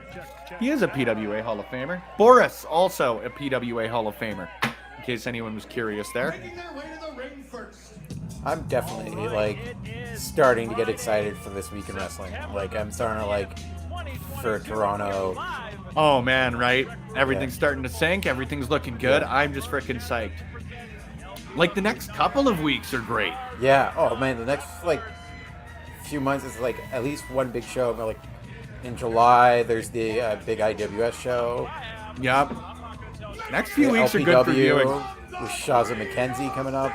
He is a PWA Hall of Famer. Boris, also a PWA Hall of Famer, in case anyone was curious there. Making their way to the ring first. I'm definitely starting to get excited for this week in wrestling. I'm starting to for Toronto. Oh man, right? Everything's starting to sink. Everything's looking good. I'm just freaking psyched. The next couple of weeks are great. Yeah. Oh man, the next few months is at least one big show. In July, there's the big IWS show. Yep. Next few weeks are LPW good for viewing. With Shaza McKenzie coming up.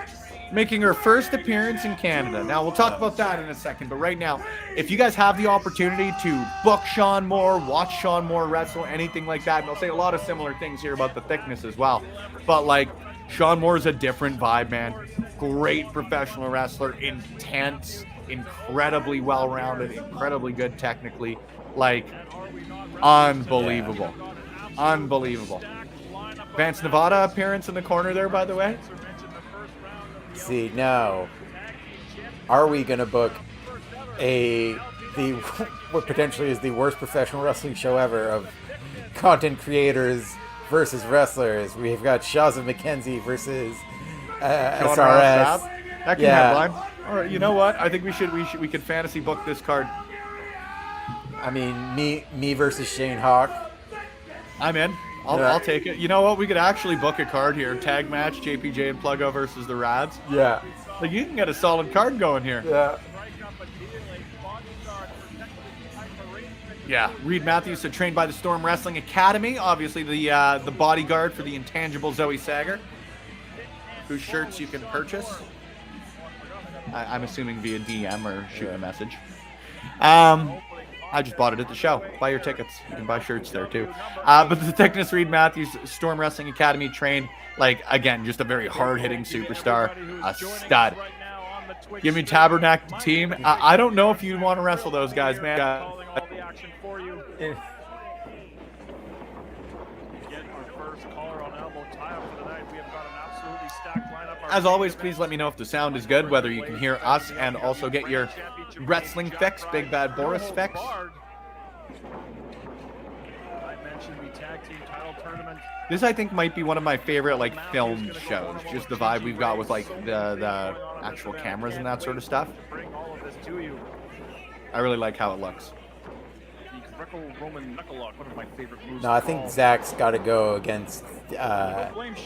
Making her first appearance in Canada. Now, we'll talk about that in a second, but right now, if you guys have the opportunity to book Shaun Moore, watch Shaun Moore wrestle, anything like that, and I'll say a lot of similar things here about the thickness as well, but Shaun Moore is a different vibe, man. Great professional wrestler, intense, incredibly well-rounded, incredibly good technically. Unbelievable. Unbelievable. Vance Nevada appearance in the corner there, by the way. See, now, are we going to book what potentially is the worst professional wrestling show ever of content creators versus wrestlers? We've got Shaza McKenzie versus SRS. That can headline. All right, you know what? I think we could fantasy book this card. I mean, me versus Shane Hawk. I'm in. I'll take it. You know what? We could actually book a card here. Tag match, JPJ and Pluggo versus the Rads. Yeah. You can get a solid card going here. Yeah. Yeah. Reid Matthews, trained by the Storm Wrestling Academy. Obviously, the bodyguard for the intangible Zoe Sager, whose shirts you can purchase. I'm assuming via DM or shoot a message. I just bought it at the show. Buy your tickets. You can buy shirts there too. But the thickness, Reid Matthews, Storm Wrestling Academy trained, again, just a very hard-hitting superstar, a stud. Give me Tabernacle team. I don't know if you want to wrestle those guys, man. As always, please let me know if the sound is good, whether you can hear us and also get your wrestling fix, Big Bad Boris fix. This, I think, might be one of my favorite film shows. Just the vibe we've got with the actual cameras and that sort of stuff. I really like how it looks. Greco-Roman knuckle lock, one of my favorite moves. No, I think Zach's got to go against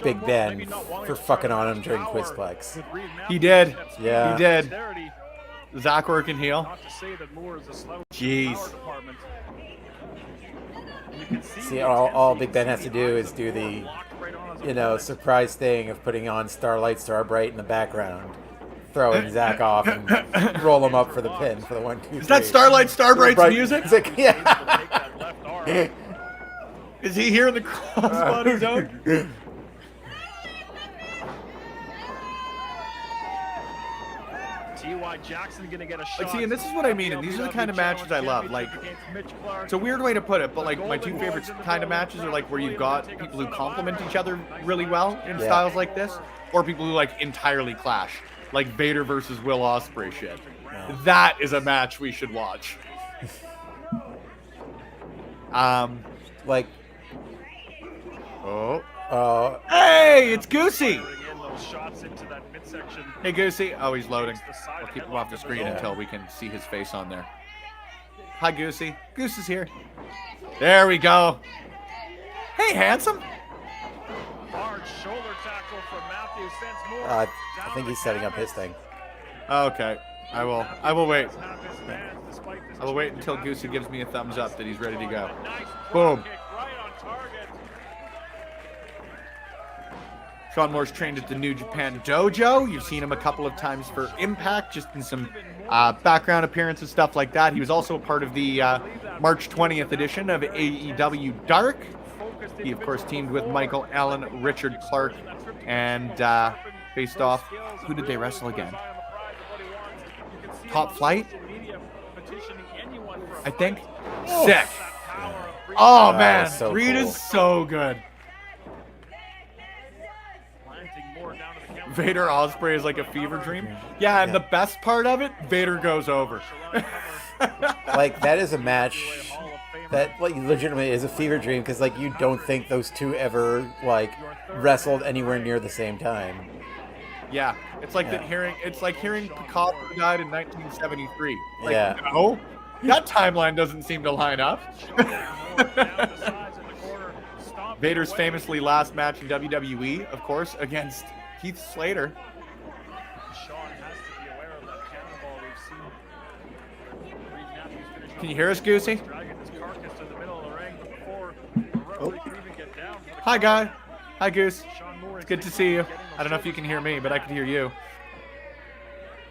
Big Ben for fucking on him during Quizplex. He did. Yeah. He did. Zach working heel. Jeez. See, all Big Ben has to do is do the, surprise thing of putting on Starlight Starbright in the background, throwing Zach off, and roll him up for the pin for the 1, 2, 3. Is that Starlight Starbright's music? Yeah. Is he here in the crossbody zone? Jackson gonna get a shot. Like, see, and this is what I mean, and these are the kind of matches I love. Like, it's a weird way to put it, but like my two favorite kind of matches are like where you've got people who complement each other really well in styles like this, or people who like entirely clash, like Vader versus Will Ospreay shit. That is a match we should watch. Like, hey, it's Goosey. Hey, Goosey. Oh, he's loading. I'll keep him off the screen until we can see his face on there. Hi, Goosey. Goose is here. There we go. Hey, handsome. Hard shoulder tackle from Matthews. Sends Moore. I think he's setting up his thing. Okay. I will wait. I will wait until Goosey gives me a thumbs up that he's ready to go. Boom. Shaun Moore's trained at the New Japan Dojo. You've seen him a couple of times for Impact, just in some background appearances, stuff like that. He was also a part of the March 20th edition of AEW Dark. He, of course, teamed with Michael Allen, Richard Clark, and faced off. Who did they wrestle again? Top Flight? I think. Sick. Oh, man. So Reid cool. is so good. Vader Ospreay is like a fever dream. Yeah, and the best part of it, Vader goes over. Like, that is a match that, like, legitimately is a fever dream, because, like, you don't think those two ever, like, wrestled anywhere near the same time. Yeah, it's like it's like hearing Picasso died in 1973. Like, Yeah. no, that timeline doesn't seem to line up. Vader's famously last match in WWE, of course, against Heath Slater. Can you hear us, Goosey? Oh. Hi, guy. Hi, Goose. It's good to see you. I don't know if you can hear me, but I can hear you.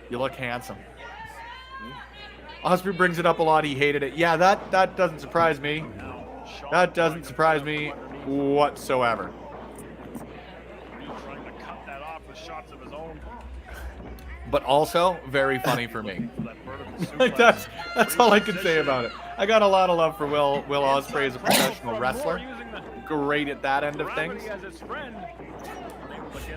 You look handsome. Ospreay brings it up a lot. He hated it. Yeah, that doesn't surprise me. That doesn't surprise me whatsoever. But also very funny for me. Like, that's all I can say about it. I got a lot of love for Will Ospreay as a professional wrestler. Great at that end of things.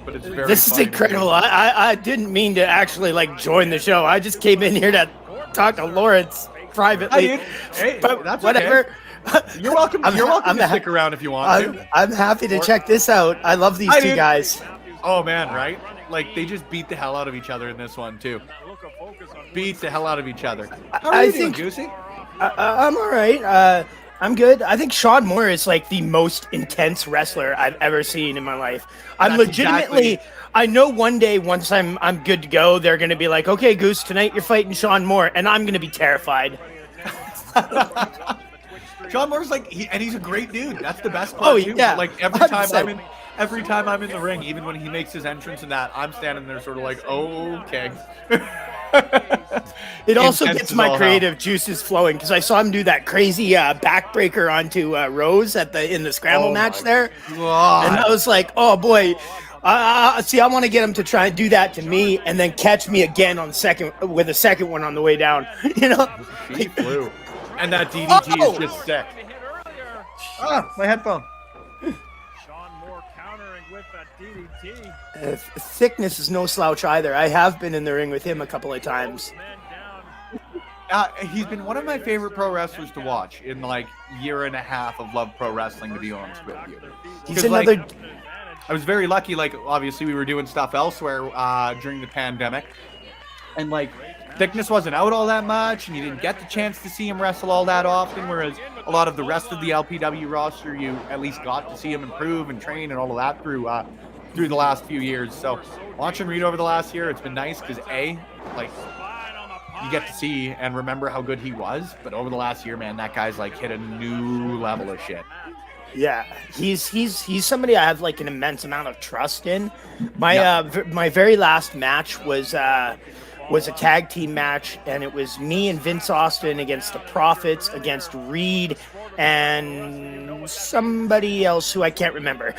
But it's very This is funny incredible. I didn't mean to actually like join the show. I just came in here to talk to Lawrence privately. Hey, but that's whatever. Okay. You're welcome. You're welcome to stick around if you want to. I'm happy to check this out. I love these two guys. Oh man, right? Like, they just beat the hell out of each other in this one too. Beat the hell out of each other. How are you doing, Goosey? I'm all right. I'm good. I think Shaun Moore is like the most intense wrestler I've ever seen in my life. I'm legitimately. I know one day, once I'm good to go, they're gonna be like, "Okay, Goose, tonight you're fighting Shaun Moore," and I'm gonna be terrified. Shaun Moore's like, he's a great dude. That's the best part. Too. Yeah. Like every time I'm in the ring, even when he makes his entrance and that, I'm standing there sort of like, okay. It also gets my creative juices flowing because I saw him do that crazy backbreaker onto Rose in the scramble match there, God. And I was like, oh boy. See, I want to get him to try and do that to me, and then catch me again with a second one on the way down. You know, he flew, and that DDT is just sick. My headphone. Shaun Moore countering with that DDT. Thickness is no slouch either. I have been in the ring with him a couple of times. He's been one of my favorite pro wrestlers to watch in like year and a half of Love Pro Wrestling, to be honest with you. He's another. I was very lucky. Like, obviously, we were doing stuff elsewhere during the pandemic, and like thickness wasn't out all that much, and you didn't get the chance to see him wrestle all that often. Whereas a lot of the rest of the LPW roster, you at least got to see him improve and train and all of that through the last few years. So watching Reid over the last year, it's been nice because like you get to see and remember how good he was, but over the last year, man, that guy's like hit a new level of shit. Yeah, he's somebody I have like an immense amount of trust in. My very last match was a tag team match, and it was me and Vince Austin against the Profits, against Reid and somebody else who I can't remember.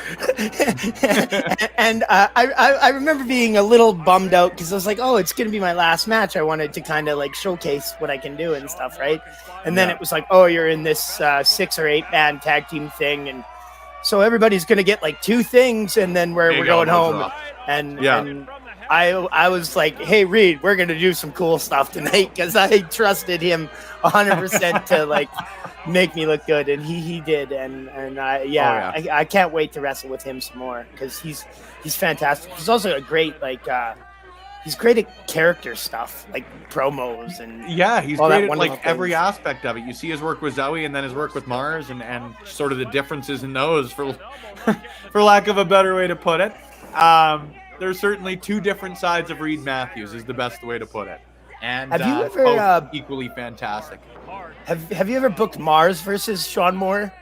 And I remember being a little bummed out because I was like, oh, it's going to be my last match. I wanted to kind of like showcase what I can do and stuff, right? And then it was like, oh, you're in this 6 or 8 man tag team thing. And so everybody's going to get like 2 things, and then we're going home. And I was like, hey, Reid, we're going to do some cool stuff tonight because I trusted him 100% to like make me look good. And he did. And I can't wait to wrestle with him some more because he's fantastic. He's also a great, like, he's great at character stuff, like promos and he's great at like every aspect of it. You see his work with Zoe and then his work with Mars and sort of the differences in those, for lack of a better way to put it. There's certainly 2 different sides of Reid Matthews is the best way to put it. And have you ever both equally fantastic? Have you ever booked Mars versus Shaun Moore?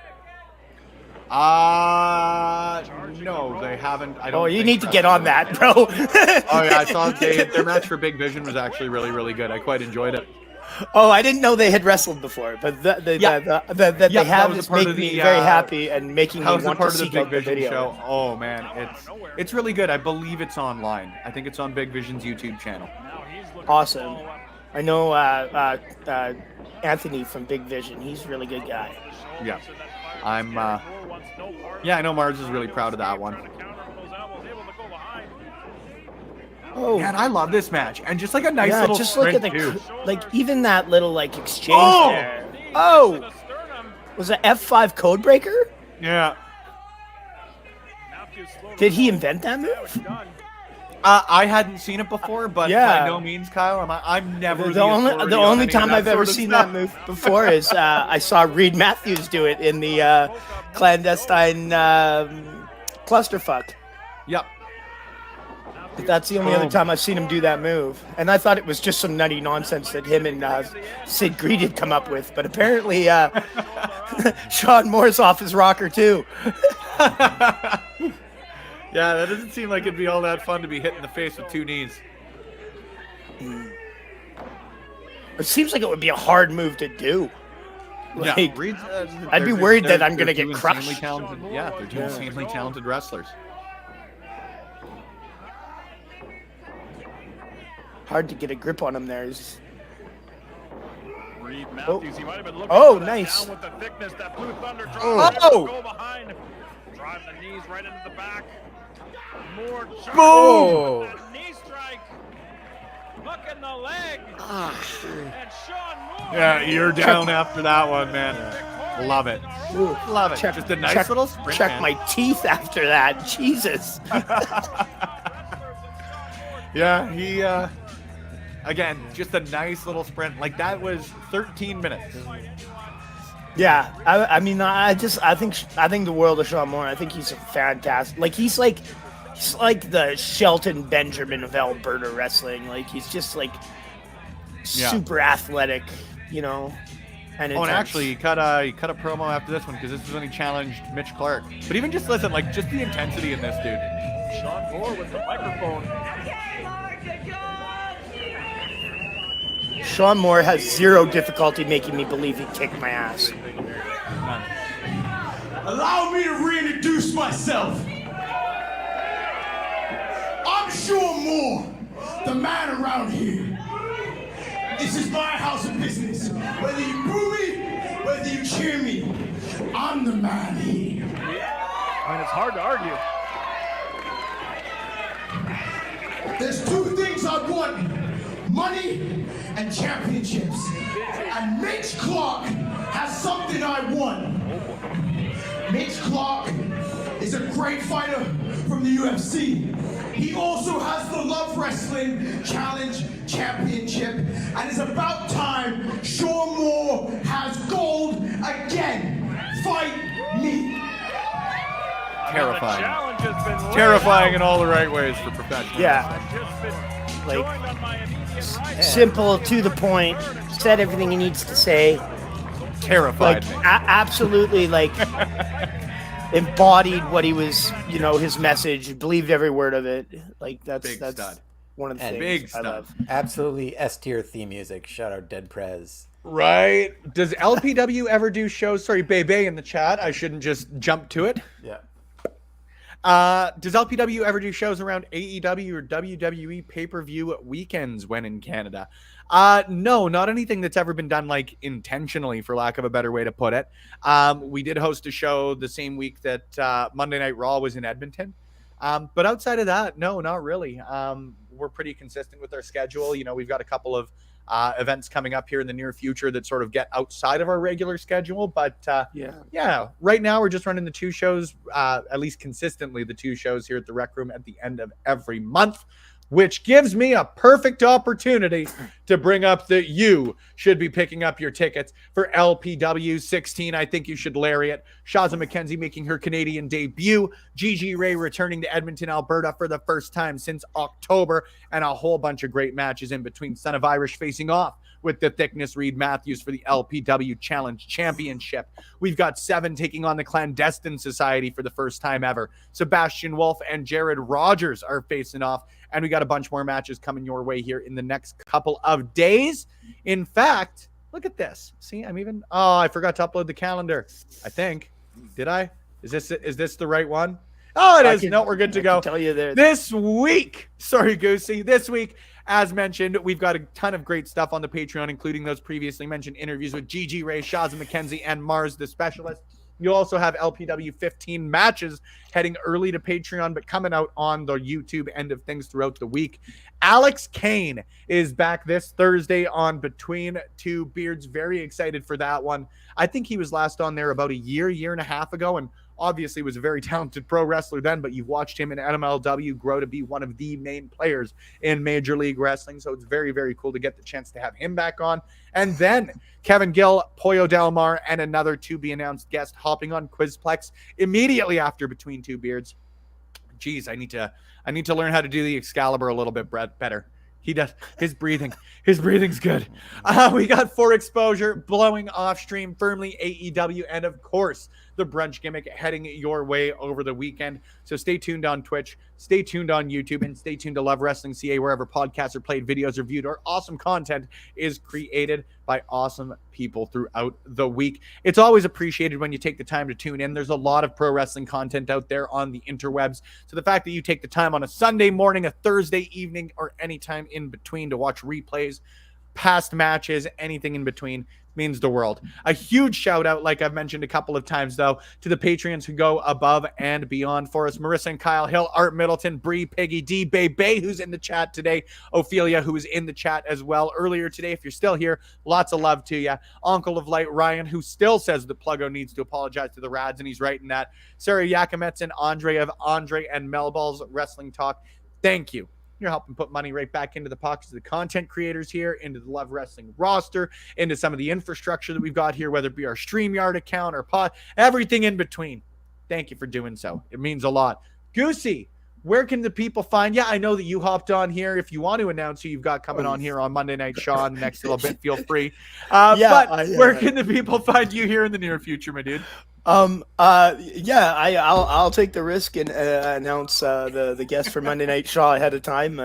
No, they haven't. I don't. Oh, you need to get on that, bro. Oh yeah, I saw their match for Big Vision was actually really, really good. I quite enjoyed it. Oh, I didn't know they had wrestled before, but that they have is making me very happy and making me want to seek out the video. Show. Oh man, it's really good. I believe it's online. I think it's on Big Vision's YouTube channel. Awesome. I know Anthony from Big Vision. He's a really good guy. Yeah, I know Mars is really proud of that one. Oh man, I love this match, and just like a nice little just sprint look at too. Like even that little like exchange there. Oh, was it F5 code breaker? Yeah. Did he invent that move? I hadn't seen it before, but by no means, Kyle. I'm never the only time I've ever seen that move before is I saw Reid Matthews do it in the clandestine clusterfuck. Yep. But that's the only other time I've seen him do that move, and I thought it was just some nutty nonsense that him and Sid Greed had come up with. But apparently, Shaun Moore's off his rocker too. Yeah, that doesn't seem like it'd be all that fun to be hit in the face with 2 knees. It seems like it would be a hard move to do. Like, yeah, Reid's, I'd be worried that I'm going to get crushed. They're 2 insanely talented wrestlers. Hard to get a grip on him there. Reid Matthews, he might have been looking for that nice. Down with the thickness, that blue thunder go behind. Drive the knees right into the back. More boom! That knee strike. Hook in the leg. And Shaun Moore. Yeah, you're down after that one, man. Love it. Ooh, love it. Just a nice little sprint. Check my teeth after that. Jesus. Yeah, he again, just a nice little sprint. Like that was 13 minutes. Yeah, I mean, I think the world of Shaun Moore. I think he's a fantastic. Like he's like the Shelton Benjamin of Alberta wrestling. Like he's just like super athletic, you know. And actually, he cut a promo after this one because this is when he challenged Mitch Clark. But even just listen, like just the intensity in this dude. Shaun Moore with the microphone. Shaun Moore has zero difficulty making me believe he kicked my ass. Allow me to reintroduce myself. I'm Shaun Moore, the man around here. This is my house of business. Whether you boo me, whether you cheer me, I'm the man here. I mean, it's hard to argue. There's 2 things I want. Money and championships. And Mitch Clark has something I want. Mitch Clark is a great fighter from the UFC. He also has the Love Wrestling Challenge Championship. And it's about time Shaun Moore has gold again. Fight me. Terrifying. The challenge has been laid Terrifying out. in all the right ways for professionals. Yeah. I've just been Like, joined on my immediate right. simple, to the point, said everything he needs to say. Terrified Like, me. absolutely, like, embodied what he was, his message, believed every word of it. Like, that's Big stud. one of the And things big I stud. love. Absolutely S tier theme music. Shout out Dead Prez. Right. Does LPW ever do shows? Sorry, Bebe in the chat. I shouldn't just jump to it. Yeah. Does LPW ever do shows around AEW or WWE pay-per-view weekends when in Canada? No, not anything that's ever been done like intentionally, for lack of a better way to put it. We did host a show the same week that Monday Night Raw was in Edmonton. But outside of that, no, not really. We're pretty consistent with our schedule. We've got a couple of events coming up here in the near future that sort of get outside of our regular schedule. But yeah, right now we're just running the 2 shows, at least consistently the 2 shows here at the Rec Room at the end of every month, which gives me a perfect opportunity to bring up that you should be picking up your tickets for LPW 16. I think you should lariat. Shaza McKenzie making her Canadian debut. Gigi Ray returning to Edmonton, Alberta for the first time since October, and a whole bunch of great matches in between. Son of Irish facing off with the Thickness Reid Matthews for the LPW Challenge Championship. We've got 7 taking on the Clandestine Society for the first time ever. Sebastian Wolf and Jared Rogers are facing off. And we got a bunch more matches coming your way here in the next couple of days. In fact, look at this. See, I forgot to upload the calendar. I think. Did I? Is this the right one? Oh, it is. No, we're good to go. Tell you there. This week, sorry, Goosey. This week, as mentioned, we've got a ton of great stuff on the Patreon, including those previously mentioned interviews with Gigi Ray, Shaza McKenzie, and Mars the Specialist. You'll also have LPW 15 matches heading early to Patreon, but coming out on the YouTube end of things throughout the week. Alex Kane is back this Thursday on Between Two Beards. Very excited for that one. I think he was last on there about a year and a half ago, and obviously was a very talented pro wrestler then, but you've watched him in NMLW grow to be one of the main players in Major League Wrestling. So it's very, very cool to get the chance to have him back on. And then Kevin Gill, Pollo Del Mar, and another to-be-announced guest hopping on Quizplex immediately after Between Two Beards. Geez, I need to learn how to do the Excalibur a little bit better. He does. His breathing's good. We got For Exposure blowing off stream firmly, AEW, and of course the Brunch Gimmick heading your way over the weekend. So stay tuned on Twitch, stay tuned on YouTube, and stay tuned to Love Wrestling CA, wherever podcasts are played, videos are viewed, or awesome content is created by awesome people throughout the week. It's always appreciated when you take the time to tune in. There's a lot of pro wrestling content out there on the interwebs. So the fact that you take the time on a Sunday morning, a Thursday evening, or any time in between to watch replays, past matches, anything in between means the world. A huge shout out, like I've mentioned a couple of times though, to the Patreons who go above and beyond for us. Marissa and Kyle Hill, Art Middleton, Bree, Peggy D, Bay, who's in the chat today, Ophelia, who is in the chat as well earlier today. If you're still here, lots of love to you. Uncle of Light, Ryan, who still says that Pluggo needs to apologize to the Rads, and he's right in that. Sarah Yakamets and Andre of Andre and Melball's Wrestling Talk, thank you. You're helping put money right back into the pockets of the content creators here, into the Love Wrestling roster, into some of the infrastructure that we've got here, whether it be our StreamYard account or pod, everything in between. Thank you for doing so. It means a lot. Goosey, where can the people find you? I know that you hopped on here. If you want to announce who you've got coming on here on Monday Night Shaun next little bit, feel free. Where can the people find you here in the near future, my dude? I'll take the risk and announce the guest for Monday Night Shaw ahead of time,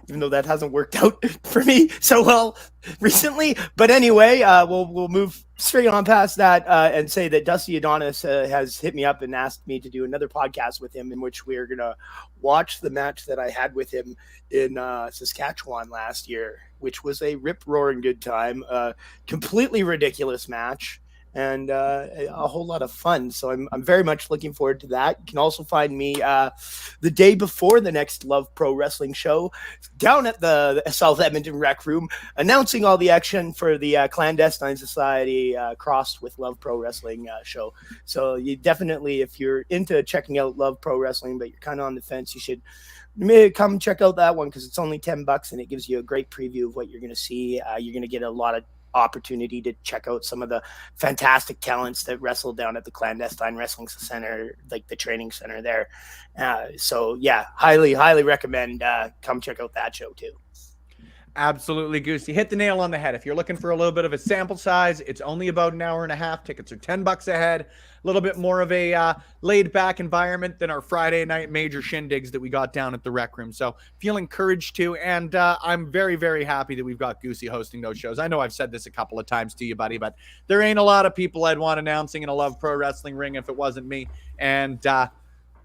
even though that hasn't worked out for me so well recently. But anyway, we'll move straight on past that and say that Dusty Adonis has hit me up and asked me to do another podcast with him, in which we're gonna watch the match that I had with him in Saskatchewan last year, which was a rip-roaring good time, completely ridiculous match. and a whole lot of fun. So I'm very much looking forward to that. You can also find me the day before the next Love Pro Wrestling show down at the South Edmonton Rec Room, announcing all the action for the Clandestine Society crossed with Love Pro Wrestling show. So you definitely, if you're into checking out Love Pro Wrestling, but you're kind of on the fence, you should come check out that one, because it's only $10 and it gives you a great preview of what you're going to see. You're going to get a lot of opportunity to check out some of the fantastic talents that wrestle down at the Clandestine Wrestling Center, like the training center there. So yeah, highly recommend come check out that show too. Absolutely, Goose. You hit the nail on the head. If you're looking for a little bit of a sample size, it's only about an hour and a half. Tickets are $10 a head. A little bit more of a laid-back environment than our Friday night major shindigs that we got down at the Rec Room. So feel encouraged to, and I'm very, very happy that we've got Goosey hosting those shows. I know I've said this a couple of times to you, buddy, but there ain't a lot of people I'd want announcing in a Love Pro Wrestling ring if it wasn't me. And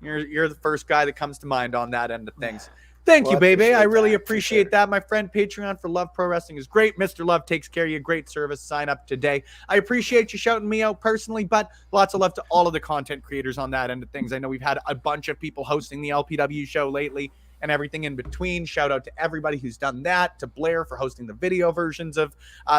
you're the first guy that comes to mind on that end of things. Thank you, baby. I really appreciate that, my friend. Patreon for Love Pro Wrestling is great. Mr. Love takes care of you. Great service. Sign up today. I appreciate you shouting me out personally, but lots of love to all of the content creators on that end of things. I know we've had a bunch of people hosting the LPW show lately and everything in between. Shout out to everybody who's done that, to Blair for hosting the video versions of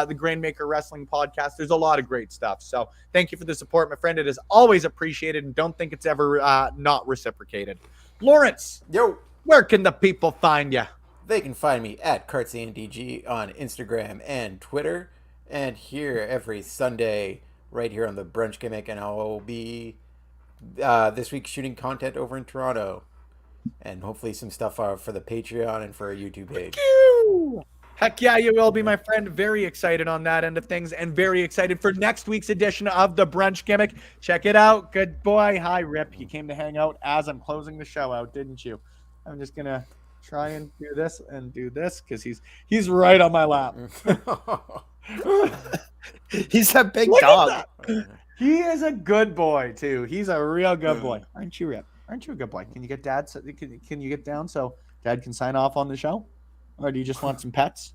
the Grainmaker Wrestling podcast. There's a lot of great stuff. So thank you for the support, my friend. It is always appreciated, and don't think it's ever not reciprocated. Lawrence. Yo. Where can the people find you? They can find me at CartsyNDG on Instagram and Twitter, and here every Sunday right here on the Brunch Gimmick, and I'll be this week shooting content over in Toronto, and hopefully some stuff for the Patreon and for our YouTube page. Heck yeah, you will be, my friend. Very excited on that end of things, and very excited for next week's edition of the Brunch Gimmick. Check it out. Good boy. Hi, Rip. You came to hang out as I'm closing the show out, didn't you? I'm just going to try and do this and do this, because he's right on my lap. He's a big dog. He is a good boy, too. He's a real good boy. Aren't you, Rip? Aren't you a good boy? Can you get Dad? Can you get down so Dad can sign off on the show? Or do you just want some pets?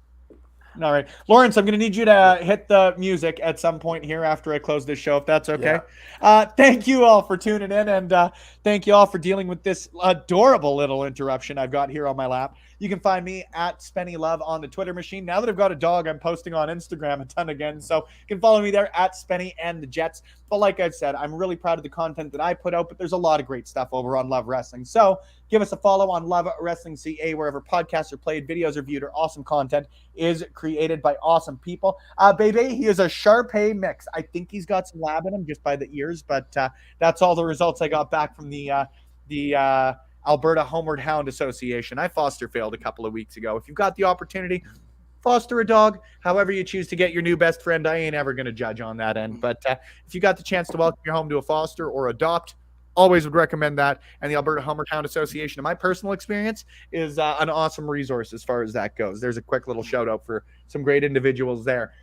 All right. Lawrence, I'm going to need you to hit the music at some point here after I close this show, if that's okay. Yeah. Thank you all for tuning in, and thank you all for dealing with this adorable little interruption I've got here on my lap. You can find me at Spenny Love on the Twitter machine. Now that I've got a dog, I'm posting on Instagram a ton again, so you can follow me there at Spenny and the Jets. But like I've said, I'm really proud of the content that I put out, but there's a lot of great stuff over on Love Wrestling. So give us a follow on Love Wrestling CA, wherever podcasts are played, videos are viewed, or awesome content is created by awesome people. Bebe, he is a Shar-Pei mix. I think he's got some lab in him just by the ears, but that's all the results I got back from the Alberta Homeward Hound Association. I foster failed a couple of weeks ago. If you've got the opportunity, foster a dog. However you choose to get your new best friend, I ain't ever going to judge on that end. But if you got the chance to welcome your home to a foster or adopt, always would recommend that. And the Alberta Homeward Hound Association, in my personal experience, is an awesome resource as far as that goes. There's a quick little shout out for some great individuals there.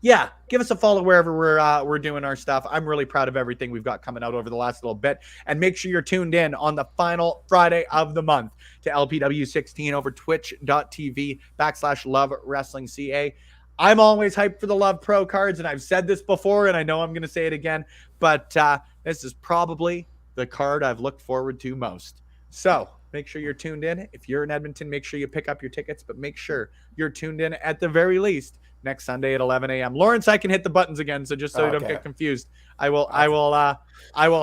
Yeah, give us a follow wherever we're doing our stuff. I'm really proud of everything we've got coming out over the last little bit. And make sure you're tuned in on the final Friday of the month to LPW 16 over twitch.tv/Love Wrestling CA. I'm always hyped for the Love Pro cards, and I've said this before, and I know I'm going to say it again, but this is probably the card I've looked forward to most. So make sure you're tuned in. If you're in Edmonton, make sure you pick up your tickets, but make sure you're tuned in at the very least next Sunday at 11 a.m. Lawrence, I can hit the buttons again, so just so you don't get confused, I will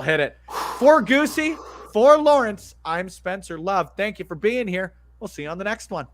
hit it. For Goosey, for Lawrence, I'm Spencer Love. Thank you for being here. We'll see you on the next one.